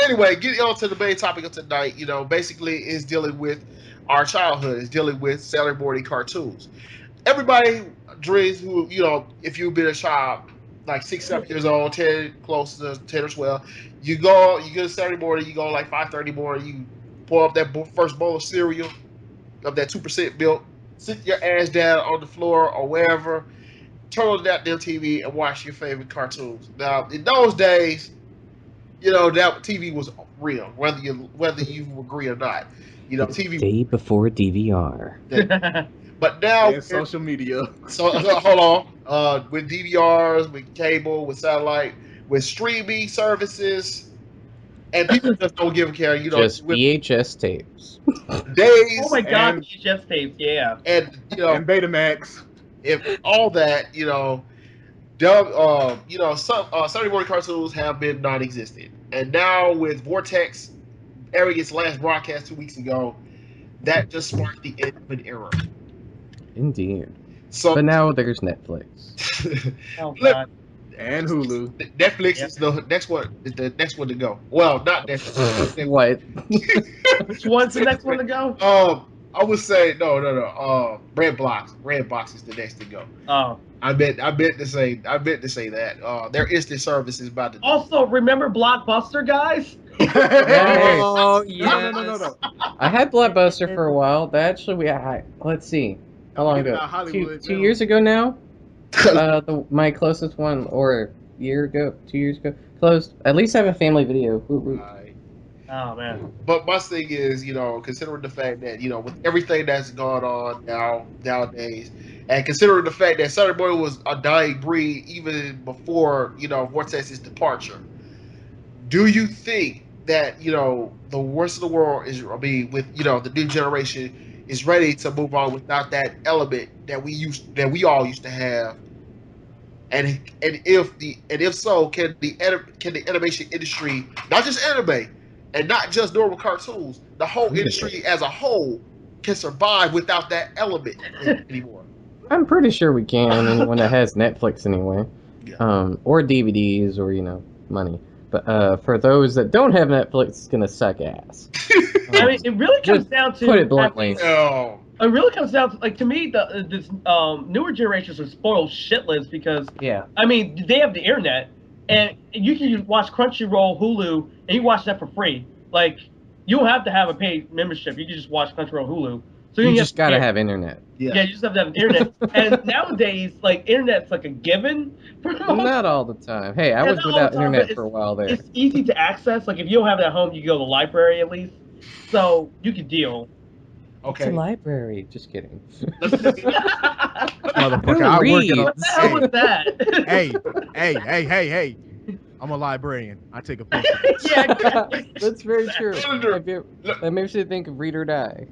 Anyway, getting on to the main topic of tonight, basically is dealing with our childhood, is dealing with Saturday morning cartoons. Everybody dreams who, if you've been a child, like 6, 7 years old, 10, close to 10 or 12, you get a Saturday morning, you go like 5:30 morning, you pull up that first bowl of cereal, of that 2% milk, sit your ass down on the floor or wherever, turn on that damn TV and watch your favorite cartoons. Now, in those days, that TV was real, whether you agree or not. TV. Day before DVR. But now, And social media. so hold on. With DVRs, with cable, with satellite, with streaming services, and people just don't give a care. Just with VHS tapes. days Oh my god, And- VHS tapes, yeah. and And Betamax. if all that, some Saturday morning cartoons have been non-existent, and now with Vortexx airing its last broadcast 2 weeks ago, that just sparked the end of an era. Indeed. So But now there's Netflix. Oh Look, god. And Hulu. Netflix is the next one. Is the next one to go. Well, not Netflix. What? Which one's the next one to go? I would say no. Redbox is the next to go. Oh. I meant to say that. Their instant service is about to. Also, remember Blockbuster, guys? Yes. Oh, yeah. No. I had Blockbuster for a while. That actually, let's see. How long ago? Hollywood Two now. years ago now? My closest one, or a year ago, 2 years ago, closed. At least I have a family video. Whoop, whoop. Oh man. But my thing is, considering the fact that, with everything that's going on nowadays, and considering the fact that Saturday morning was a dying breed even before, Vortex's departure, do you think that the worst of the world is? I mean, with the new generation is ready to move on without that element that we all used to have, and if so, can the animation industry, not just anime, and not just normal cartoons, the whole industry as a whole can survive without that element anymore? I'm pretty sure we can. Anyone that has Netflix anyway, Yeah. or DVDs, or money. But for those that don't have Netflix, it's gonna suck ass. I mean, it really comes down to. Put it bluntly. Oh. It really comes down to, to me, this newer generations are spoiled shitless because, Yeah. I mean, they have the internet, and you can just watch Crunchyroll, Hulu, and you watch that for free. Like, you don't have to have a paid membership. You can just watch Crunchyroll, Hulu. So You just gotta have internet. Yeah, you just have to have internet. And nowadays, like, internet's like a given. Not all the time. Hey, I Yeah, was not all without the time, internet but for a while there. It's easy to access. Like, if you don't have it at home, you can go to the library at least. So, you can deal. It's a library. Just kidding. Motherfucker, I work at What the hell was that? Hey. I'm a librarian. I take offense. Yeah, That's very true. That makes you think of Read or Die.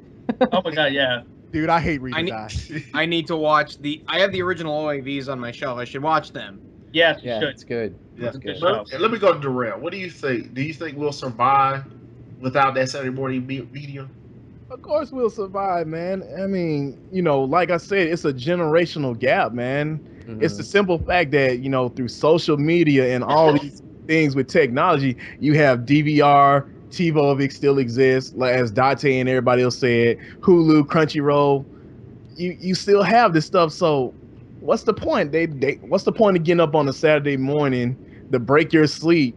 Oh my god, yeah. Dude, I hate Read or Die. I need to watch I have the original OAVs on my shelf. I should watch them. Yes, Yeah, should. it's good. Yeah. It's good. Let me go to Darrell. What do you think? Do you think we'll survive without that Saturday morning medium? Of course we'll survive, man. I mean, like I said, it's a generational gap, man. It's the simple fact that, through social media and all these things with technology, you have DVR, TiVo still exists, like as Date and everybody else said, Hulu, Crunchyroll. You still have this stuff, so what's the point? What's the point of getting up on a Saturday morning to break your sleep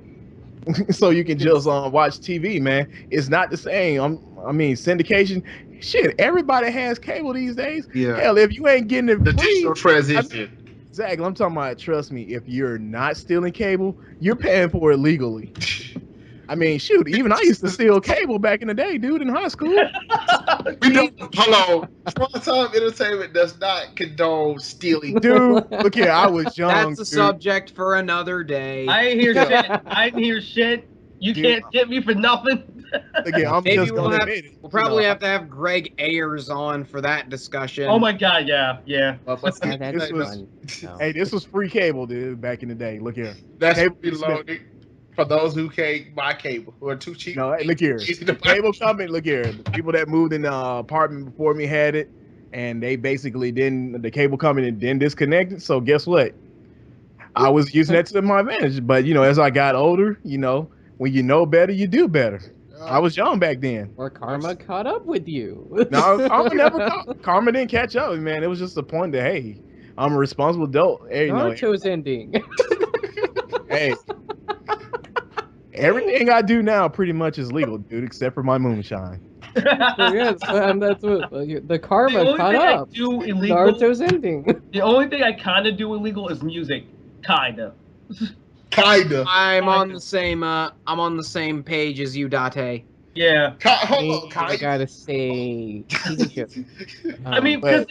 so you can just watch TV, man? It's not the same. I mean, syndication, shit, everybody has cable these days. Yeah. Hell, if you ain't getting it The free, digital transition. exactly. I'm talking about, trust me, if you're not stealing cable, you're paying for it legally. I mean, shoot, even I used to steal cable back in the day, dude, in high school. Hold on. Shrinetime Entertainment does not condone stealing. Dude, look here, I was young. That's a dude. subject for another day. I ain't hear shit. I didn't hear shit. You can't get me for nothing. Again, I'm Maybe just we'll gonna have, admit it. we'll probably have to have Greg Ayers on for that discussion. Oh my god, yeah. Yeah, that's This was- fun. No. Hey, this was free cable, dude, back in the day. Look here. That's Cable- reloaded for those who can't buy cable who are too cheap. No, hey, look here. Easy The to buy. cable company, look here. The people that moved in the apartment before me had it, and they basically the cable company didn't disconnect it. So guess what? I was using that to my advantage. But, as I got older, when you know better, you do better. I was young back then. Or karma caught up with you. No, karma didn't catch up, man. It was just the point that, hey, I'm a responsible adult. Hey, Naruto's ending. hey, everything I do now pretty much is legal, dude, except for my moonshine. Yes, that's what the karma only caught thing I up. do illegal- Naruto's ending. The only thing I kind of do illegal is music. Kinda. Kinda. I'm on the same page as you, Date. Yeah. Hold on, I kinda. gotta say, TV show. I mean, because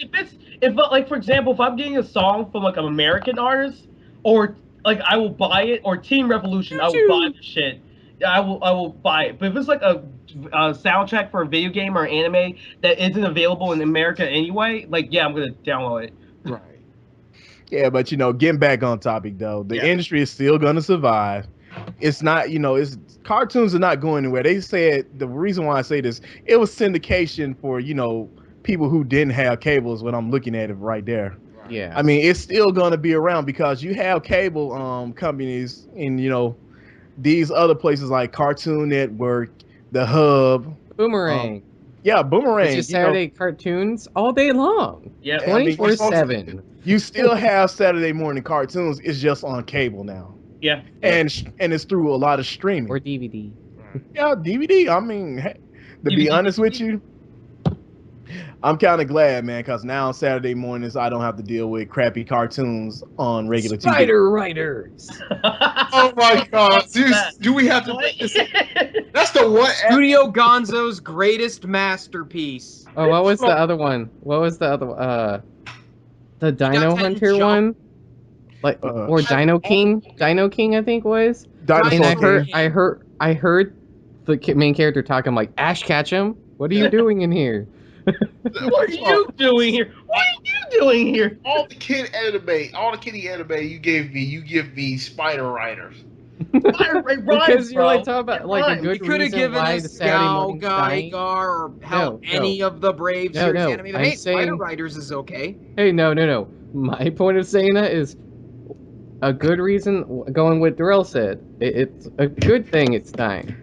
if for example, if I'm getting a song from like an American artist, or like I will buy it, or Team Revolution, I will buy the shit. I will buy it. But if it's like a soundtrack for a video game or anime that isn't available in America anyway, like yeah, I'm gonna download it. Right. Yeah, but getting back on topic though, the industry is still gonna survive. It's not, it's cartoons are not going anywhere. They said the reason why I say this, it was syndication for people who didn't have cables. When I'm looking at it right there, Yeah. I mean it's still gonna be around because you have cable companies in these other places like Cartoon Network, the Hub, Boomerang. Boomerang. It's just Saturday cartoons all day long. Yeah. 24/7. You still have Saturday morning cartoons. It's just on cable now. Yeah. And it's through a lot of streaming. Or DVD. Yeah, DVD. I mean, hey, to be DVD. honest with you, I'm kind of glad, man, because now on Saturday mornings I don't have to deal with crappy cartoons on regular TV. Spider Riders. Oh my god. Do we have to make this? That's the one. Studio Gonzo's greatest masterpiece. Oh, what was the other one? What was the other one? The Dino got Hunter Jump. one? Like or Dino King? Dino King, I think was. Dinosaur And I heard the main character talking like, Ash Ketchum, what are you doing in here? What are you doing here? What are you doing here? All the kiddie anime you give me Spider Riders. Because you're like talking about like a good You could have reason given why us the Saturday morning Guy, Gar, or hell, any of the Brave series anime. Hey, Spider Riders is okay. Hey, no. My point of saying that is a good reason, going with Darrell said. It's a good thing it's dying.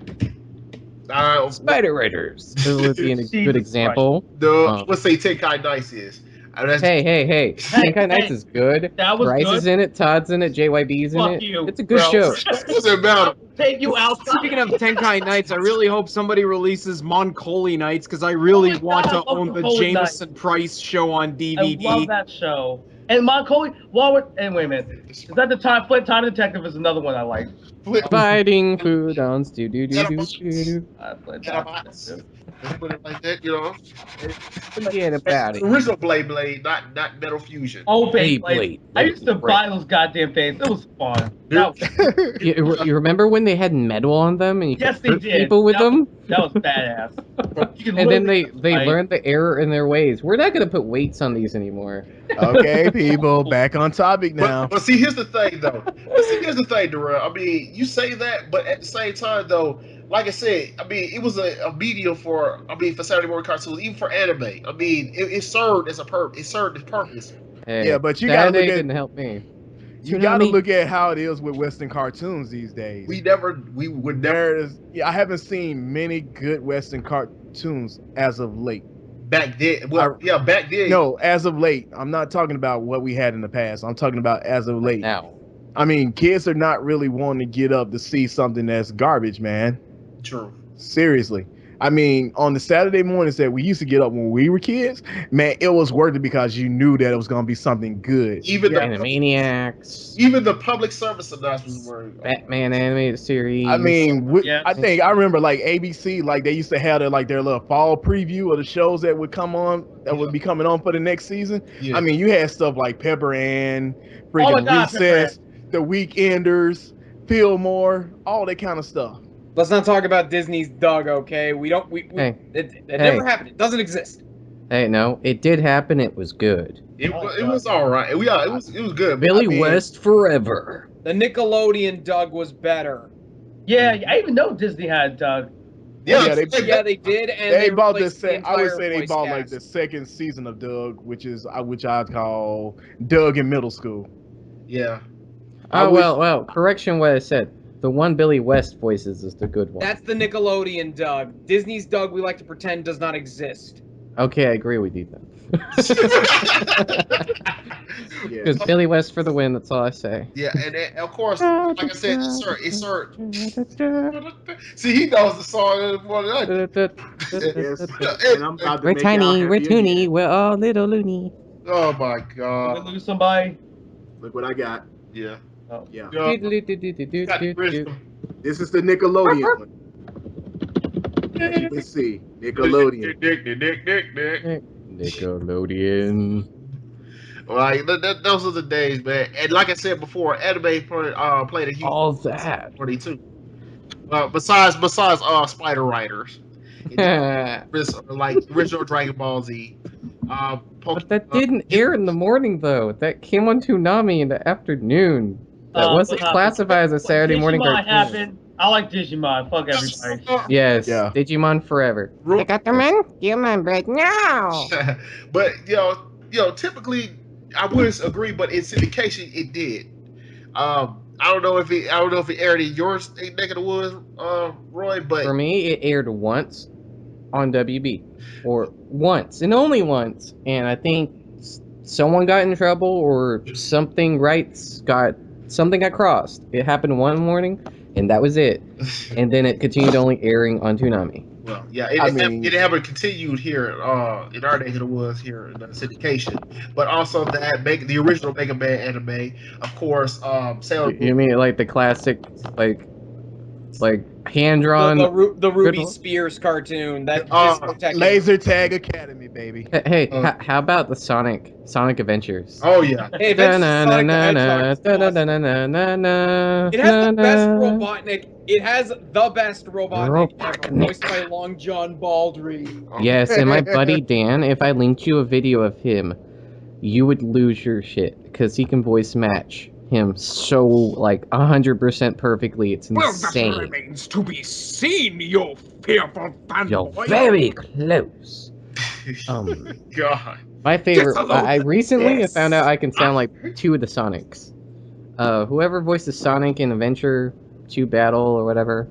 Spider Riders would be a good example. Let's say Tenkai Dice is. Hey. Tenkai Nights is good. That was Bryce good. is in it, Todd's in it, JYB's in Fuck it. you, It's a good bro. show. Doesn't matter. Take you out. Speaking of Tenkai Nights, I really hope somebody releases Moncoli Nights because I really want to own the Moncoli Jameson Price show on DVD. I love that show. And Moncoli, and wait a minute. Is that the Time Detective is another one I like. Fighting food on stew. I played Yeah, that. put it like that, you know. Forget about it. Original Blade, not Metal Fusion. Oh, Beyblade. I used to buy those goddamn things. It was fun. You remember when they had metal on them and you Yes, could they hurt did. people with them? That was badass. And then they learned the error in their ways. We're not going to put weights on these anymore. Okay, people, back on topic now. But see, here's the thing, though. Darrell. I mean, you say that, but at the same time, though, like I said, I mean, it was a medium for Saturday morning cartoons, even for anime. I mean, it served as a purpose. It served its purpose. Hey, Yeah, but you gotta look didn't at help me. you gotta look at how it is with Western cartoons these days. We would never. I haven't seen many good Western cartoons as of late. Back then, back then. No, as of late. I'm not talking about what we had in the past. I'm talking about as of late. Now. I mean, kids are not really wanting to get up to see something that's garbage, man. True. Seriously. I mean, on the Saturday mornings that we used to get up when we were kids, man, it was worth it because you knew that it was going to be something good. Even Animaniacs. Even the public service announcements were Batman animated series. I mean, I remember like ABC, like they used to have their little fall preview of the shows that would come on, that would be coming on for the next season. Yeah. I mean, you had stuff like Pepper Ann, freaking Recess, The Weekenders, Fillmore, all that kind of stuff. Let's not talk about Disney's Doug, okay? It never happened. It doesn't exist. Hey, no, it did happen. It was good. It was all right. It was good. Billy West forever. The Nickelodeon Doug was better. Yeah, I even know Disney had Doug. Yeah, they did, and they bought replaced this. I would say they bought cast. like the second season of Doug, which I'd call Doug in middle school. Yeah. Well, correction what I said. The one Billy West voices is the good one. That's the Nickelodeon Doug. Disney's Doug, we like to pretend does not exist. Okay, I agree with you then. Because Billy West for the win, that's all I say. Yeah, and of course, like I said, it's sir. See, he knows the song more than I do. We're tiny, we're toony, we're all little loony. Oh my God! Did we lose somebody? Look what I got. Yeah. Oh. Yeah. This is the Nickelodeon one. As you can see, Nickelodeon. Nickelodeon. Like those are the days, man. And like I said before, anime played a huge all that 42. Besides Spider Riders, like original Dragon Ball Z. But that didn't air in the morning though. That came on Toonami in the afternoon. That wasn't classified as a Saturday morning cartoon. I like Digimon. Fuck everybody. Yes, yeah. Digimon forever. I got the man. Human break now. But typically I would agree, but in syndication it did. I don't know if it aired in your neck of the woods, Roy, but for me it aired once on WB, or once and only once, and I think someone got in trouble or something got crossed. It happened one morning, and that was it. And then it continued only airing on Toonami. Well, yeah, it never continued here in our neck of the woods here in the syndication, but also the original Mega Man anime, of course. You mean like the classic, like hand-drawn. The Ruby Good- Spears cartoon. That Laser Tag Academy, baby. Hey, how about the Sonic Adventures? Oh yeah. Hey, Adventures of Sonic the Hedgehog is awesome. It has the best Robotnik. It has the best Robotnik ever, voiced by Long John Baldry. Yes, and my buddy Dan, if I linked you a video of him, you would lose your shit, because he can voice match him so, like, 100% perfectly. It's insane. Well, that remains to be seen, you fearful fanboy. You're very close. God. My favorite, I recently found out I can sound like two of the Sonics. Whoever voices Sonic in Adventure 2 Battle or whatever.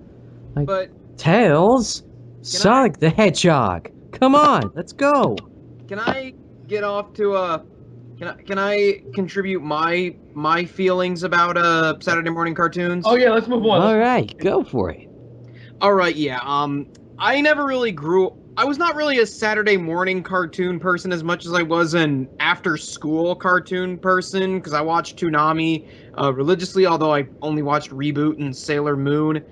Like, But Tails? Sonic the Hedgehog! Come on, let's go! can I get off to Can I contribute my feelings about Saturday morning cartoons? Oh yeah, let's move on. Alright, go for it. Alright, yeah. I never really I was not really a Saturday morning cartoon person as much as I was an after school cartoon person, because I watched Toonami religiously, although I only watched Reboot and Sailor Moon.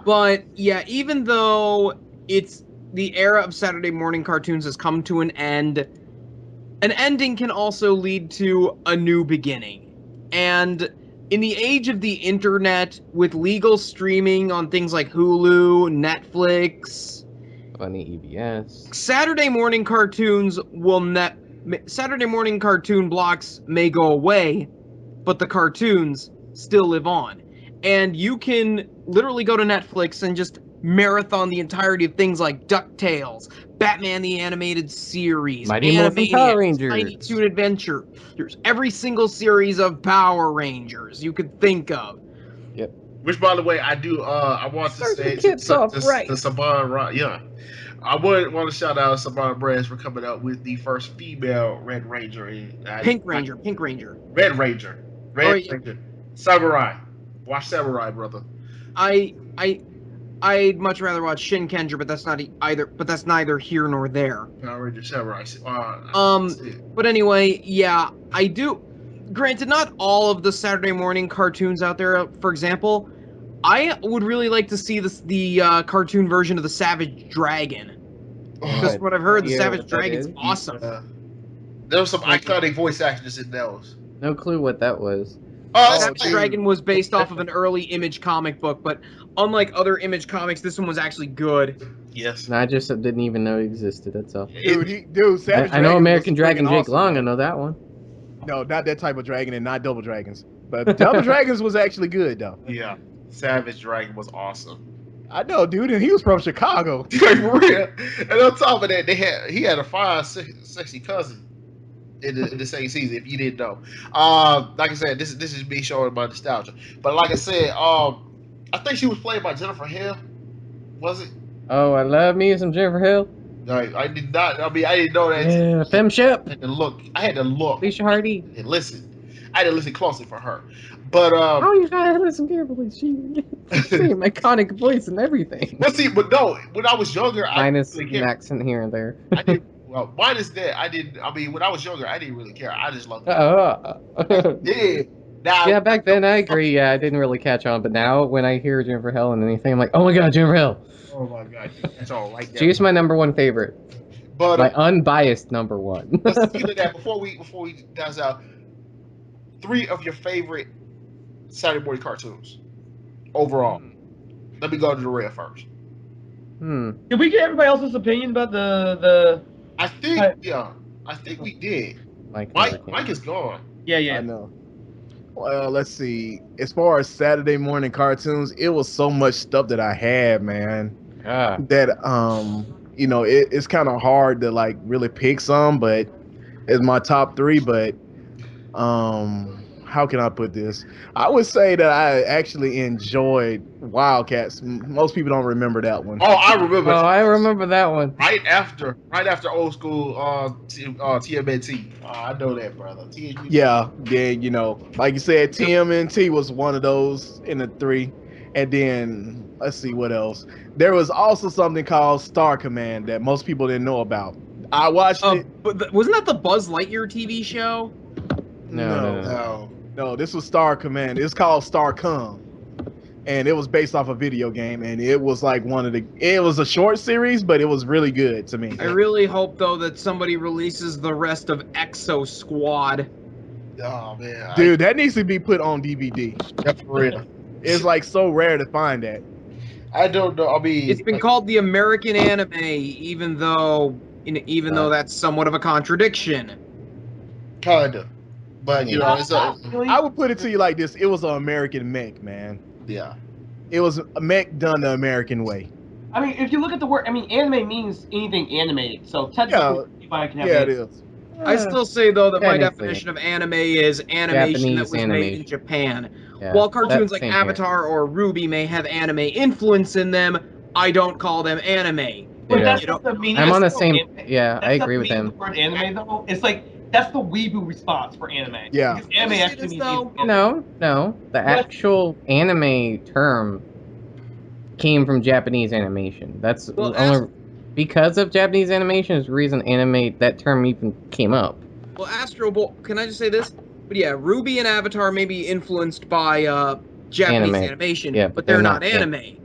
But yeah, even though it's the era of Saturday morning cartoons has come to an end, an ending can also lead to a new beginning. And in the age of the internet, with legal streaming on things like Hulu, Netflix, Funny EBS. Saturday morning cartoons Saturday morning cartoon blocks may go away, but the cartoons still live on. And you can literally go to Netflix and just marathon the entirety of things like DuckTales, Batman the Animated Series, Mighty Morphin Power Rangers, Tiny Toon Adventure. There's every single series of Power Rangers you could think of. Yep. Which, by the way, I do. I want to say the Saban, yeah. I would want to shout out Saban Brands for coming out with the first female Red Ranger. Pink Ranger. Red Ranger. Ranger. Samurai. Watch Samurai, brother. I'd much rather watch Shin Kendra, but that's not either. But that's neither here nor there. Power Ranger Samurai. But anyway, yeah, I do. Granted, not all of the Saturday morning cartoons out there. For example, I would really like to see the cartoon version of the Savage Dragon. Because what I've heard, the Savage Dragon's awesome. There was some iconic voice actors in those. No clue what that was. Savage Dragon was based off of an early Image comic book, but unlike other Image comics, this one was actually good. Yes. No, I just didn't even know it existed, that's all. Dude, Savage I know Dragon American was Dragon freaking Jake awesome. Long, I know that one. No, not that type of dragon and not Double Dragons. But Double Dragons was actually good, though. Yeah. Savage Dragon was awesome. I know, dude, and he was from Chicago. For real. And on top of that, he had a fine, sexy cousin in the same season, if you didn't know. Like I said, this is me showing my nostalgia. But like I said, I think she was played by Jennifer Hill. Was it? Oh, I love me some Jennifer Hill. I did not. I mean, I didn't know that. Yeah, Femship. I had to look. Alicia Hardy. And listen. I had to listen closely for her. But oh, you gotta listen carefully. She same iconic voice and everything. But see, but no, when I was younger, minus I an accent here and there. I didn't. Well, minus that, I didn't. I mean, when I was younger, I didn't really care. I just loved it. Yeah. Now, yeah, back then I agree. Yeah, I didn't really catch on, but now when I hear Jennifer Hill and anything, I'm like, oh my god, Jennifer Hill. Oh my god, that's all right there. She's my number one favorite. But my unbiased number one. Speaking of that, before we dance out, 3 of your favorite Saturday morning cartoons overall. Let me go to the red first. Did we get everybody else's opinion about the? I think we did. Mike is gone. Yeah. I know. Well, let's see. As far as Saturday morning cartoons, it was so much stuff that I had, man. That it's kind of hard to like really pick some, but it's my top 3. But how can I put this? I would say that I actually enjoyed Wildcats. Most people don't remember that one. Oh, I remember. I remember that one. Right after old school TMNT. I know that, brother. Yeah, like you said, TMNT was one of those in the 3. And then let's see what else. There was also something called Star Command that most people didn't know about. I watched it. But wasn't that the Buzz Lightyear TV show? No, this was Star Command. It's called Starcom. and it was based off a video game, and it was like it was a short series, but it was really good to me. I really hope though that somebody releases the rest of Exo Squad. Oh man, Dude, that needs to be put on DVD. that's for real. It's like so rare to find that. I don't know. I mean, It's been called the American anime, even though that's somewhat of a contradiction. kinda, but you know, it's I would put it to you like this: it was an American mech, man. yeah. It was a mech done the American way. I mean, if you look at the word, I mean, anime means anything animated. So technically, anybody can have Yeah, it. it is. I still say though that my Technically. definition of anime is animation that Japanese was made in animation. Japan. Yeah, While cartoons that's like same here. Avatar or Ruby may have anime influence in them, I don't call them anime. But Yeah. that's You not the meaning. I'm on the of same. anime. Yeah, That's I not agree the with meaning him. of the word anime though. It's like that's the weeboo response for anime. Yeah. Because anime You see actually this, means though? anime. No. The actual anime term came from Japanese animation. That's Well, only because of Japanese animation is the reason that term even came up. Well, Astro Boy, can I just say this? But yeah, Ruby and Avatar may be influenced by Japanese Anime. animation, Yeah, but they're not yeah. anime.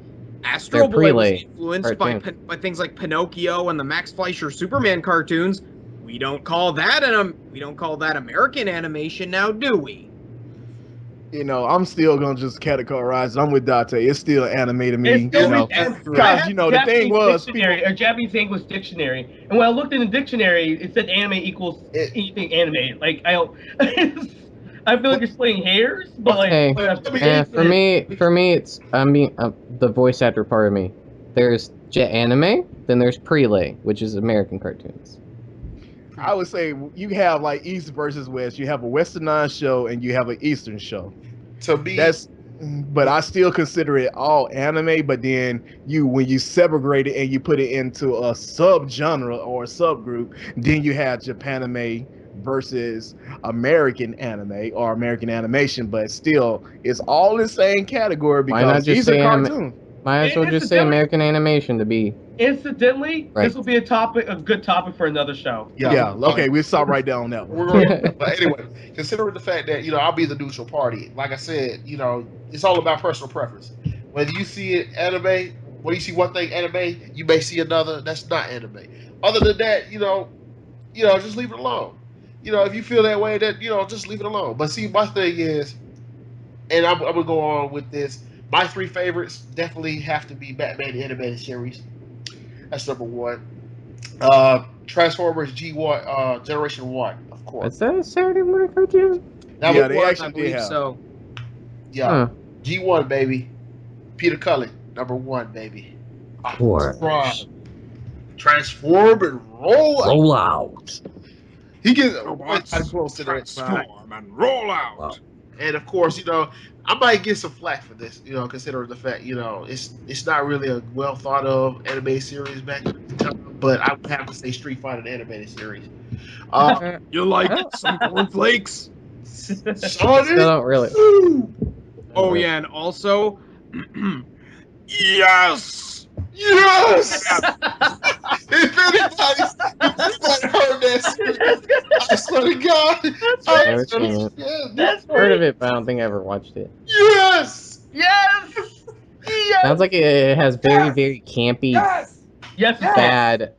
Astro They're Boy was prelay influenced by cartoons. things like Pinocchio and the Max Fleischer Superman cartoons. We don't call that American animation now, do we? You know, I'm still gonna just categorize it. I'm with Date. It's still anime to me. It's still You know, because you know the thing was dictionary, a Japanese English dictionary, and when I looked in the dictionary, it said anime equals anything animated. Like I don't, I feel like you're splitting hairs, but like Hey, whatever. for me, it's the voice actor part of me. There's anime, then there's prelay, which is American cartoons. I would say you have like East versus West. You have a Westernized show and you have an Eastern show. To me, but I still consider it all anime. But then when you separate it and you put it into a subgenre or a subgroup, then you have Japanime versus American anime or American animation. But still, it's all in the same category Why not because just these are say cartoons. Might as well just say American animation to be. Incidentally, Right. this will be a good topic for another show. Yeah. Okay, we'll stop right down on that one. we're going. But anyway, considering the fact that I'll be the neutral party. Like I said, it's all about personal preference. Whether you see it anime, when you see one thing anime, you may see another that's not anime. Other than that, just leave it alone. If you feel that way, then just leave it alone. But see, my thing is, and I'm gonna go on with this. My three favorites definitely have to be Batman the Animated Series. That's number one. Transformers G1, Generation 1, of course. Is that a Saturday morning cartoon? That Yeah, was they one, actually I believe have. so. yeah. Huh. G1, baby. Peter Cullen, number one, baby. Force. Transform and roll out. Roll out. He gets close to that. Transform and roll out. And of course, I might get some flack for this, considering the fact, it's not really a well thought of anime series back in the time, but I would have to say Street Fighter, the animated series. You like some cornflakes? Still don't really. Oh yeah, and also, Yes! If anybody heard that series, I swear to God, Never seen it. That's Heard of it, but I don't think I ever watched it. Yes! Yes. Sounds like it has very, very campy, Yes. bad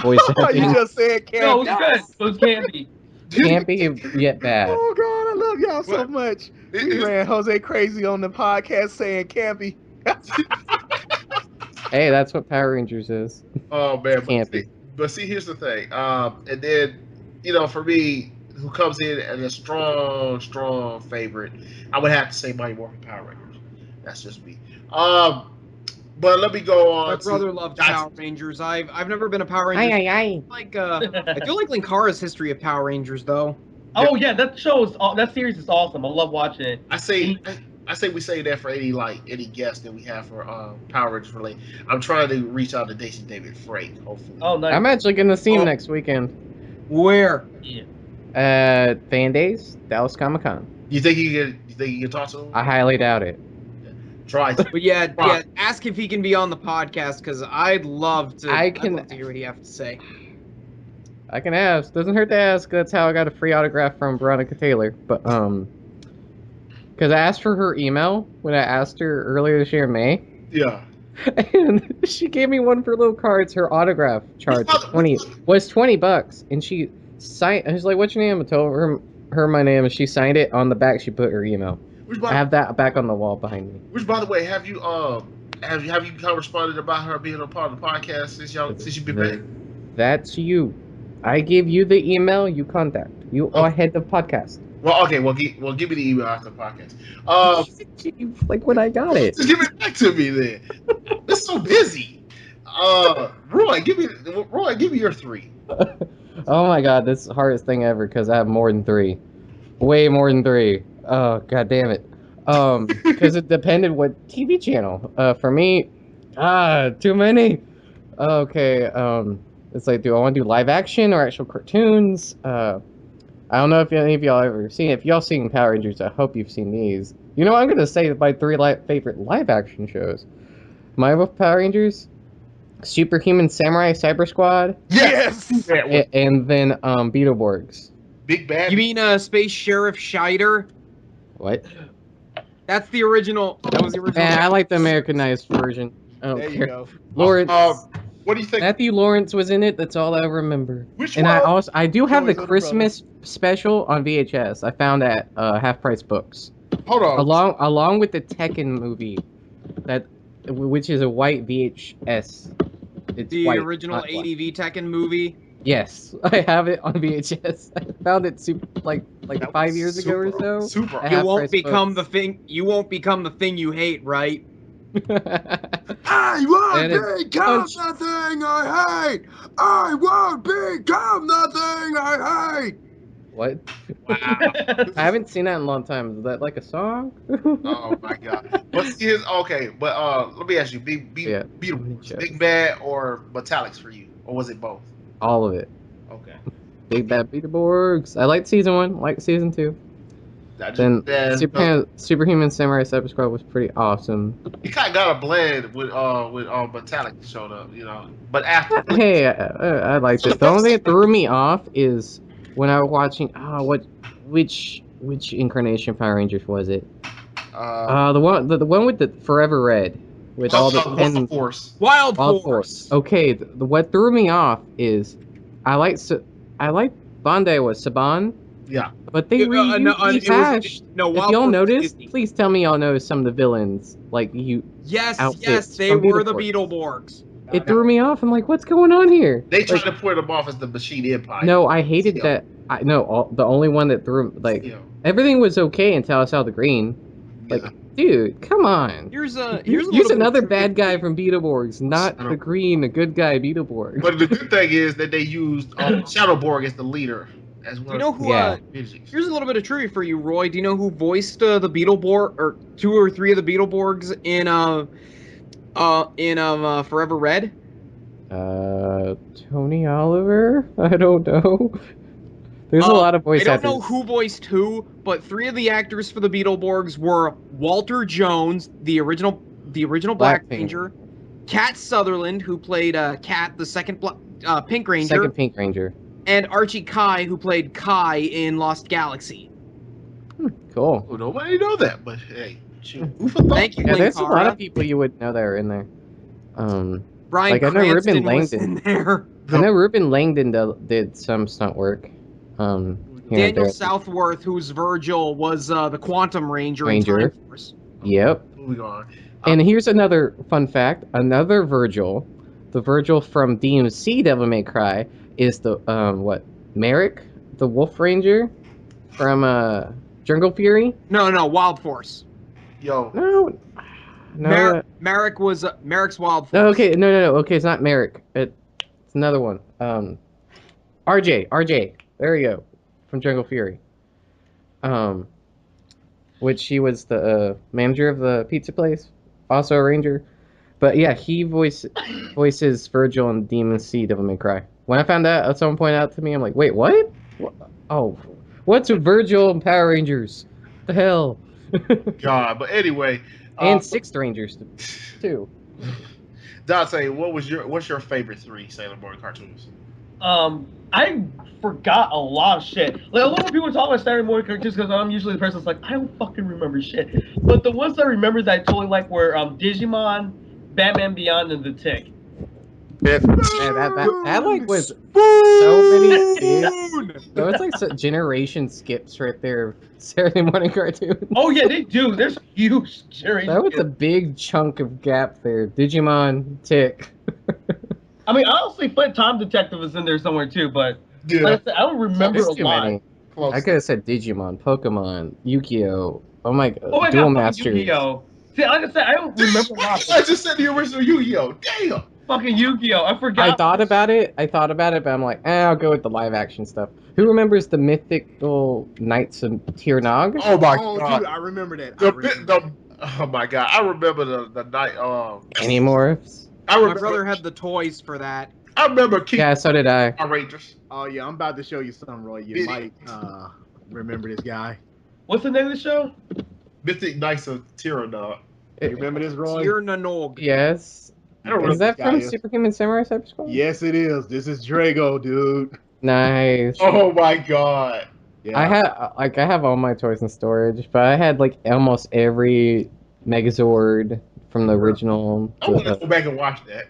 voice You acting. just said No, it campy. was good. It was candy. Campy yet bad. Oh God, I love y'all so much. We ran Jose crazy on the podcast saying campy. Hey, that's what Power Rangers is. Oh man, Campy. but see, here's the thing. And then for me, who comes in as a strong favorite, I would have to say Mighty Morphin Power Rangers. That's just me. But let me go on. my brother loved Power Rangers. I've never been a Power Ranger. Aye. I do like Linkara's history of Power Rangers though. Oh yeah, that series is awesome. I love watching it. I say we say that for any guest that we have for Power Rangers related. I'm trying to reach out to David Frank, hopefully. Oh nice. I'm actually gonna see him next weekend. Where? Yeah. Fan Days, Dallas Comic Con. You think you can talk to him? I highly doubt it. Try. But yeah, ask if he can be on the podcast because I'd love to. I'd love to hear what he has to say. I can ask. Doesn't hurt to ask. That's how I got a free autograph from Veronica Taylor. But because because I asked for her email when I asked her earlier this year in May, Yeah. and she gave me one for little cards. Her autograph charge was $20, and she signed. I was like, "What's your name?" I told her my name, and she signed it on the back. She put her email. I have that back on the wall behind me. Which, by the way, have you corresponded about her being a part of the podcast since you've been back? That's you. I gave you the email. You contact. You are head of podcast. Well, okay. Well, give me the email after the podcast. Like when I got it. Just give it back to me then. It's so busy. Roy, give me your 3. Oh my god, this is the hardest thing ever because I have more than 3. Way more than 3. Oh, god damn it. Because it depended what TV channel. For me, too many. Okay, it's like, do I want to do live action or actual cartoons? I don't know if any of y'all ever seen it. If y'all seen Power Rangers, I hope you've seen these. You know, I'm gonna say my 3 favorite live action shows. My Power Rangers, Superhuman Samurai Cyber Squad. Yes! And then Beetleborgs. Big Bad. You mean Space Sheriff Scheider? What? That's the original. That was the original. I like the Americanized version. I don't There care. you go. Lawrence. What do you think? Matthew Lawrence was in it. That's all I remember. Which and one? I do have the Joey's older Christmas special on VHS. I found at Half Price Books. Hold on. Along with the Tekken movie, which is a white VHS. It's the white, original not black. ADV Tekken movie. Yes, I have it on VHS. I found it like 5 years ago or so. Super. at You Half won't Price become Books. the thing. You won't become the thing you hate, right? I won't become the thing I hate. I won't become the thing I hate. What? Wow. I haven't seen that in a long time. Is that like a song? Oh my god. But let me ask you, Big Bad or Metallics for you, or was it both? All of it. Okay. Big Bad Beetleborgs. I liked season 1. Liked season 2. Then Superhuman Samurai Cyber Squad was pretty awesome. You kind of got a blend with Metallic showed up, you know. But after Hey, I liked it. The only thing that threw me off is when I was watching. Which incarnation Power Rangers was it? The one with the Forever Red with all the Wild Force. Wild Force. Okay, what threw me off is I like Bandai was Saban. Yeah. But they rehashed. Wild if y'all Force noticed, Disney. please tell me y'all noticed some of the villains. Yes, outfits they from were the Beetleborgs. Beetleborgs. It threw me off. I'm like, what's going on here? They tried to put them off as the Machine Empire. No, I hated that. The only one that threw everything was okay until I saw the green. Like, dude, come on. Here's another bad guy from Beetleborgs, not the green, the good guy Beetleborg. But the good thing is that they used Shadowborg as the leader. As well. Do you know who? Here's a little bit of trivia for you, Roy. Do you know who voiced the Beetleborg, or 2 or 3 of the Beetleborgs in Forever Red? Tony Oliver? I don't know. There's a lot of voice actors. I don't know who voiced who, but 3 of the actors for the Beetleborgs were Walter Jones, the original Black Ranger, Kat Sutherland, who played Kat, the second Pink Ranger. Second Pink Ranger. And Archie Kai, who played Kai in Lost Galaxy. Cool. Well, nobody know that, but hey, shoot. Thank you. Yeah, there's a lot of people you would know that are in there. Brian Cranston was in there. I know Ruben Langdon did some stunt work. Daniel Southworth, whose Virgil was the Quantum Ranger. In Time Force. Yep. Moving on. And here's another fun fact. Another Virgil, the Virgil from DMC Devil May Cry, is the Merrick, the Wolf Ranger from Jungle Fury? No, Wild Force. Yo. No. Merrick was Merrick's Wild Force. No, okay, no. Okay, it's not Merrick. It's another one. RJ. There we go. From Jungle Fury. Which he was the manager of the pizza place, also a ranger. But yeah, he voices Virgil in Demon Sea Devil May Cry. When I found out, someone pointed out to me, I'm like, wait, what? Oh, what's with Virgil and Power Rangers? The hell? God, but anyway. And Sixth Rangers, too. Dante, what's your favorite 3 Sailor Moon cartoons? I forgot a lot of shit. Like a lot of people talk about Saturday morning cartoons because I'm usually the person that's like, I don't fucking remember shit. But the ones I remember that I totally like were Digimon, Batman Beyond, and The Tick. Man, that like was so many skips. That was like generation skips right there. Saturday morning cartoon. Oh yeah, they do. There's huge generation. That was a big chunk of gap there. Digimon, Tick. I mean, honestly, Flint Time Detective is in there somewhere too, but like I said, I don't remember There's a too lot. many. I could have said Digimon, Pokemon, Yu-Gi-Oh. Oh my god, Oh my Duel god, Masters. Yu-Gi-Oh! See, like I said, I don't remember a lot. I just said the original Yu-Gi-Oh! Damn! Fucking Yu-Gi-Oh! I forgot. I thought about it, but I'm like, I'll go with the live action stuff. Who remembers the mythical Knights of Tirnog? Oh my Oh, god! dude, I remember that. Oh my god! I remember the night. Animorphs. I My remember. brother had the toys for that. I remember King Yeah, so did I. Power Rangers. Oh yeah, I'm about to show you something, Roy. You might remember this guy. What's the name of the show? Mythic Knights of Tirana. You remember this, Roy? Tirnanog. Yes. I don't remember Is that this guy from is. Superhuman Samurai Cyber Squad? Yes, it is. This is Drago, dude. Nice. Oh my god! Yeah. I have all my toys in storage, but I had like almost every Megazord from the original. I want to go back and watch that.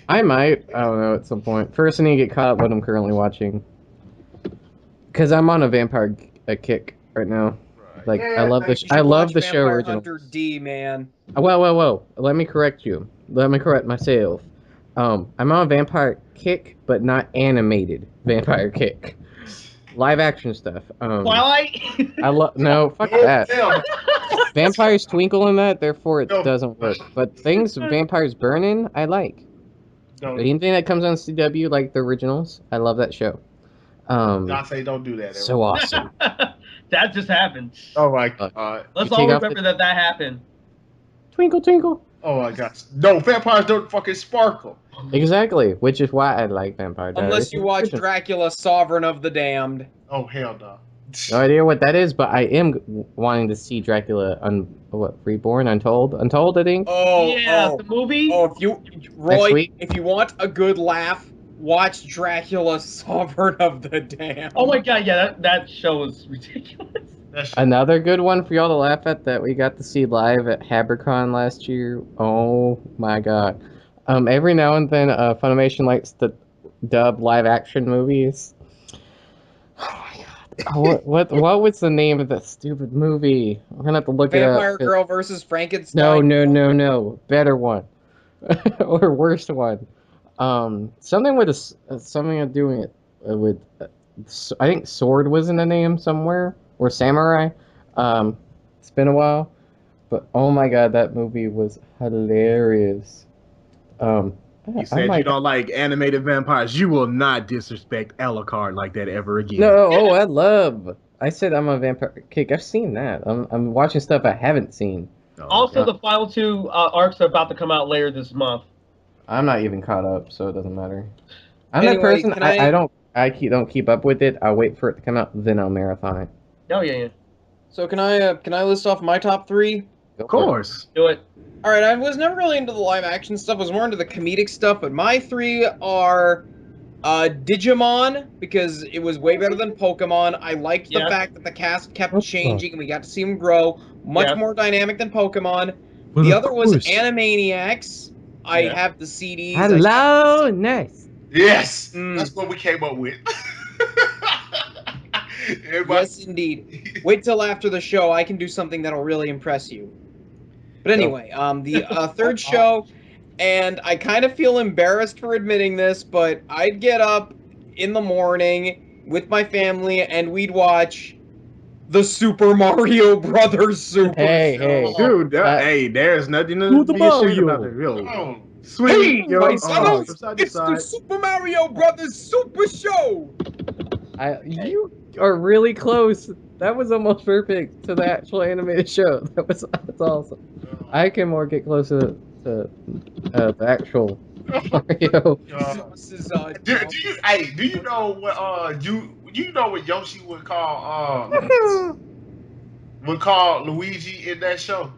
I might. I don't know at some point. First, I need to get caught up what I'm currently watching. Because I'm on a vampire kick right now. Like Yeah, I love the You should I love watch the show Vampire original. Hunter D, man. Whoa! Let me correct you. Let me correct myself. I'm on a vampire kick, but not animated vampire kick. Live action stuff. Twilight. I love no fuck Oh, that. damn. Vampires twinkle in that, therefore it No. doesn't work. But things vampires burn in, I like. No, Anything that comes on CW, like the originals, I love that show. I say don't do that. So awesome. That just happened. Oh my god! Let's You all take off remember that happened. Twinkle, twinkle. Oh my gosh! No, vampires don't fucking sparkle. Exactly, which is why I like Vampire Diaries. Unless you watch Dracula, Sovereign of the Damned. Oh hell no! No idea what that is, but I am wanting to see Dracula Reborn, Untold, I think. Oh, Yeah, the movie. Oh, Roy, week? if you want a good laugh, watch Dracula, Sovereign of the Damned. Oh my god, yeah, that show is ridiculous. Another good one for y'all to laugh at that we got to see live at HaberCon last year. Oh my god. Every now and then, Funimation likes to dub live action movies. Oh my god. What was the name of that stupid movie? I'm gonna have to look it up. Vampire Girl versus Frankenstein. No. Better one. Or worst one. Something with something doing it with. I think Sword was in the name somewhere, or Samurai. It's been a while, but oh my god, that movie was hilarious. You said you don't like animated vampires. You will not disrespect Alucard like that ever again. No, I said I'm a vampire kick. I've seen that. I'm watching stuff I haven't seen. Also, the final two arcs are about to come out later this month. I'm not even caught up, so it doesn't matter. I'm Anyway, that person. don't keep up with it. I'll wait for it to come out, then I'll marathon it. Oh yeah. So can I list off my top three? Go Of for it. course. Do it. All right, I was never really into the live action stuff. I was more into the comedic stuff, but my three are Digimon, because it was way better than Pokemon. I liked the fact that the cast kept changing and we got to see them grow. Much more dynamic than Pokemon. The other was Animaniacs. I have the CDs. Hello, nice. Yes, that's what we came up with. Yes, indeed. Wait till after the show. I can do something that'll really impress you. But anyway, the third show, and I kind of feel embarrassed for admitting this, but I'd get up in the morning with my family and we'd watch the Super Mario Brothers Super Show. Dude, hey, there's nothing to be ashamed about it. Real. Sweet, Hey, yo. my son, Side to it's the side. Super Mario Brothers Super Show! You are really close. That was almost perfect to the actual animated show. That's awesome. I can more get closer to the actual Mario. Do you know what you know what Yoshi would call Luigi in that show?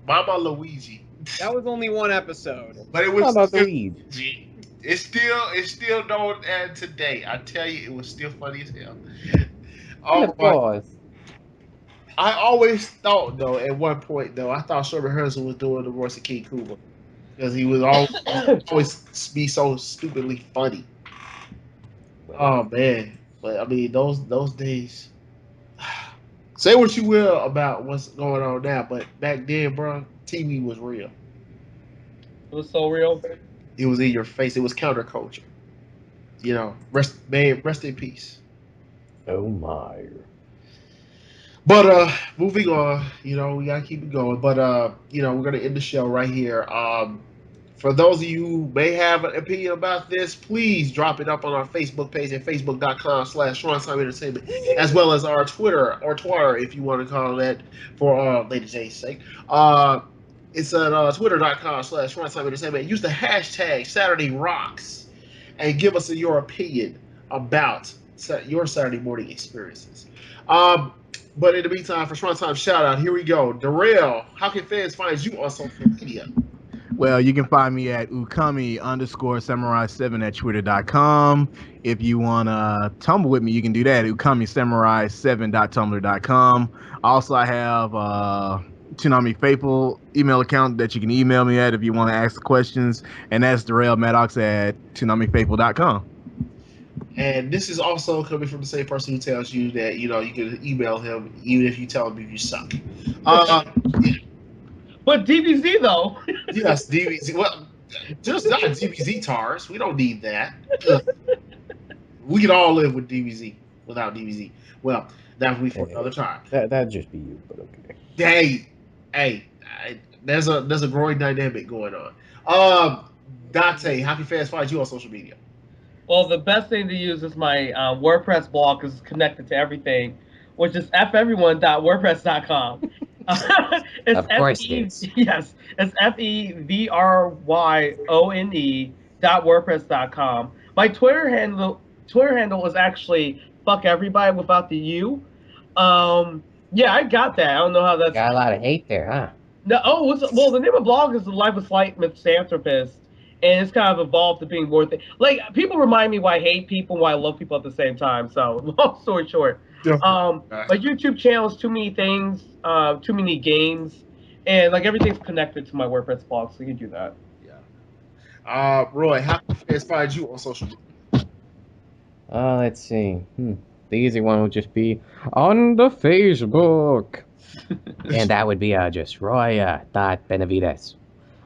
Mama Luigi. That was only one episode. But it was Mama Luigi. It's still known as today. I tell you, it was still funny as hell. Oh of my! course. I always thought though, at one point though, I thought Sherman Hemsley was doing the voice of King Kuma because he was always be so stupidly funny. Oh man! But I mean, those days. Say what you will about what's going on now, but back then, bro, TV was real. It was so real. It was in your face. It was counterculture. You know, rest in peace. Oh my. But moving on, you know, we gotta keep it going. But you know, we're gonna end the show right here. For those of you who may have an opinion about this, please drop it up on our Facebook page at facebook.com/Shrinetime Entertainment, as well as our Twitter or Twitter, if you want to call that for Lady J's sake. It's at twitter.com/Shrinetime Entertainment. Use the hashtag Saturday Rocks and give us your opinion about your Saturday morning experiences. But in the meantime, for Shrinetime shout out, here we go. Darrell, how can fans find you on social media? Well, you can find me at ukami_samurai7 at twitter.com. If you want to tumble with me, you can do that at ukamisamurai7.tumblr.com. Also, I have Toonami Faithful email account that you can email me at if you want to ask questions, and that's Darrell Maddox at toonamifaithful.com. And this is also coming from the same person who tells you that, you know, you can email him even if you tell him you suck. Yeah. But DBZ though. Yes, DBZ. Well, just not DBZ TARS. We don't need that. We can all live with DBZ without DBZ. Well, that will be for another time. That'd just be you, but okay. Hey, there's a growing dynamic going on. Dante, how can fans find you on social media? Well, the best thing to use is my WordPress blog because it's connected to everything, which is feveryone.wordpress.com. It's Of course it is. Yes, it's feveryone.wordpress.com. My Twitter handle is actually fuck everybody without the U. Yeah, I got that. I don't know how that's Got a lot of hate there, huh? No, well, the name of the blog is The Life of Slight Misanthropist, and it's kind of evolved to being worth it. Like, people remind me why I hate people and why I love people at the same time. So, long story short, my YouTube channel is too many things, too many games, and like everything's connected to my WordPress blog, so you can do that. Yeah. Roy, how can fans find you on social media? Let's see. The easy one would just be on the Facebook. And that would be just Roy.Benavides.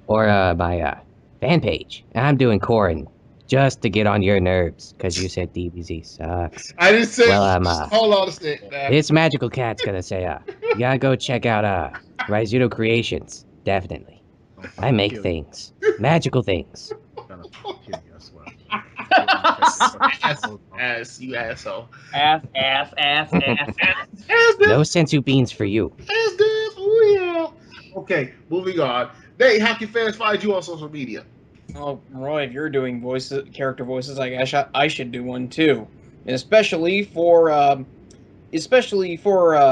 Or my fan page. I'm doing Corin just to get on your nerves because you said DBZ sucks. I didn't say. Well, hold on a second. This Magical Cat's gonna say, you gotta go check out Raizudo Creations. Definitely. I make things. Magical things. Ass, you asshole. Ass. No sensu beans for you. Ass this. Oh yeah. Okay, moving on. Nate, how can fans find you on social media? Oh, Roy, if you're doing character voices, I guess I should do one too, and especially for a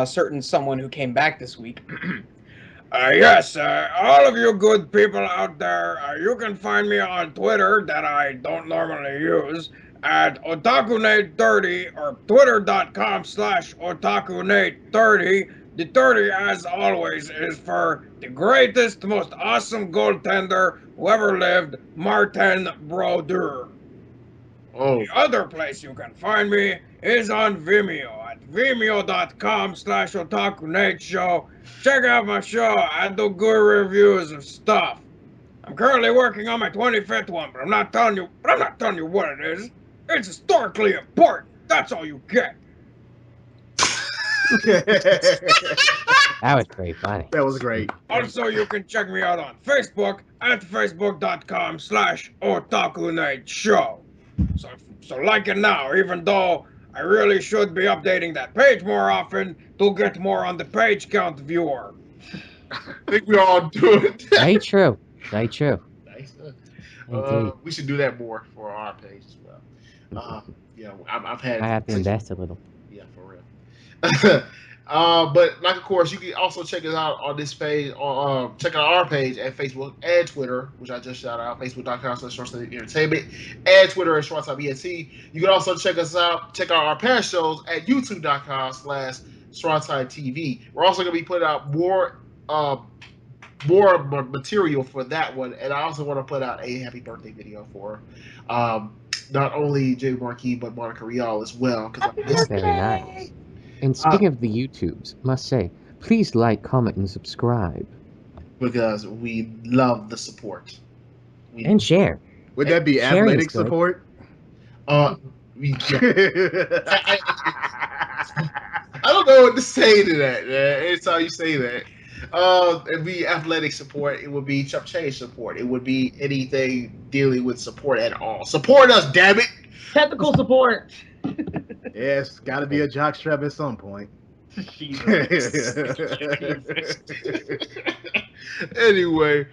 certain someone who came back this week. Yes, all of you good people out there, you can find me on Twitter that I don't normally use at OtakuNate30 or twitter.com/OtakuNate30. The 30, as always, is for the greatest, most awesome goaltender who ever lived, Martin Brodeur. Oh. The other place you can find me is on Vimeo at vimeo.com/OtakuNateShow. Check out my show. I do good reviews of stuff. I'm currently working on my 25th one, but I'm not telling you what it is. It's historically important. That's all you get. That was pretty funny. That was great. Also, you can check me out on Facebook at facebook.com/OtakuNateShow. So like it now, even though I really should be updating that page more often to get more on the page count viewer. I think we all do it. Very true. Very true. Nice. Indeed. We should do that more for our page as well. Yeah, I've had. I have to invest a little. Yeah, for real. But like, of course, you can also check us out on this page, check out our page at Facebook and Twitter, which I just shout out, facebook.com/STE Entertainment, and Twitter at Shrinetime ENT. You can also check out our past shows at youtube.com/Shrinetime TV. We're also going to be putting out more material for that one, and I also want to put out a happy birthday video for not only Jay Marquis but Monica Rial as well. Very nice. And speaking of the YouTubes, must say, please like, comment, and subscribe. Because we love the support. And share. Would that be athletic support? I don't know what to say to that, man. Anytime you say that. It'd be athletic support. It would be chump change support. It would be anything dealing with support at all. Support us, damn it! Technical support. Yes, got to be a jockstrap at some point. Anyway,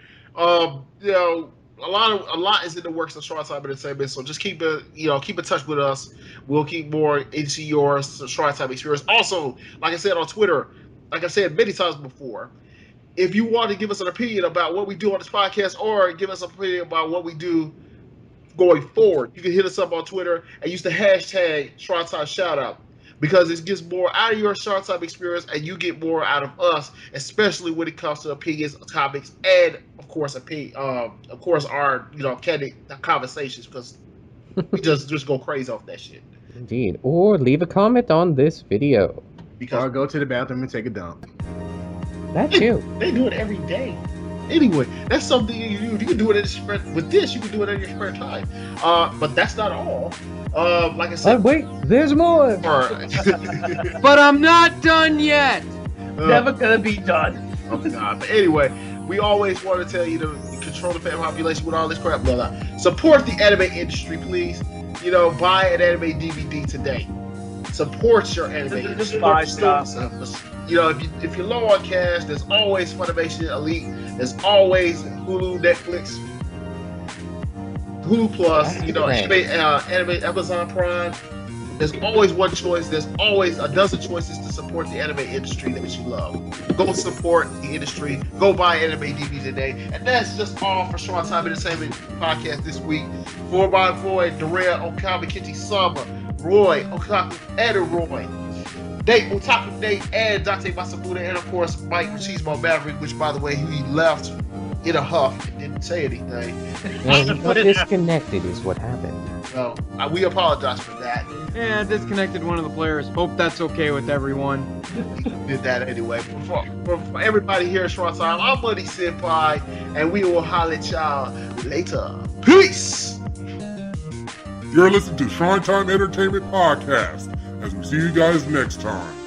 you know, a lot is in the works of Shrinetime Entertainment, so just keep in touch with us. We'll keep more into your Shrinetime experience. Also, like I said on Twitter, like I said many times before, if you want to give us an opinion about what we do on this podcast, or give us an opinion about what we do going forward, you can hit us up on Twitter and use the hashtag Shrinetime Shoutout, because it gets more out of your Shrinetime experience and you get more out of us, especially when it comes to opinions, topics, and of course our candid conversations, because we just go crazy off that shit. Indeed. Or leave a comment on this video. Or go to the bathroom and take a dump. That too. They do it every day. Anyway, that's something you do. You can do it with this. You can do it in your spare time. But that's not all. Like I said, wait, there's more. But I'm not done yet. Never gonna be done. Oh my God. But anyway, we always want to tell you to control the fan population with all this crap. Blah, blah. Support the anime industry, please. Buy an anime DVD today. Support your anime industry. Just buy stuff. If you're low on cash, there's always Funimation Elite. There's always Hulu, Netflix, Hulu Plus. Anime, Amazon Prime. There's always one choice. There's always a dozen choices to support the anime industry that you love. Go support the industry. Go buy anime DVD today. And that's just all for Shrinetime Entertainment Podcast this week. For my boy Darrell, Okami, Kenji Sama, Roy, Okaku, and Roy. Nate, Otaku Nate, and Dante Masabuda, and of course Mike Machismo Maverick, which by the way he left in a huff and didn't say anything. Well, he got disconnected is what happened. So we apologize for that. Yeah, disconnected one of the players. Hope that's okay with everyone. We did that anyway. For everybody here at Shrinetime, I'm Money Senpai, and we will holler at y'all later. Peace! You're listening to Shrinetime Entertainment Podcast. As we see you guys next time.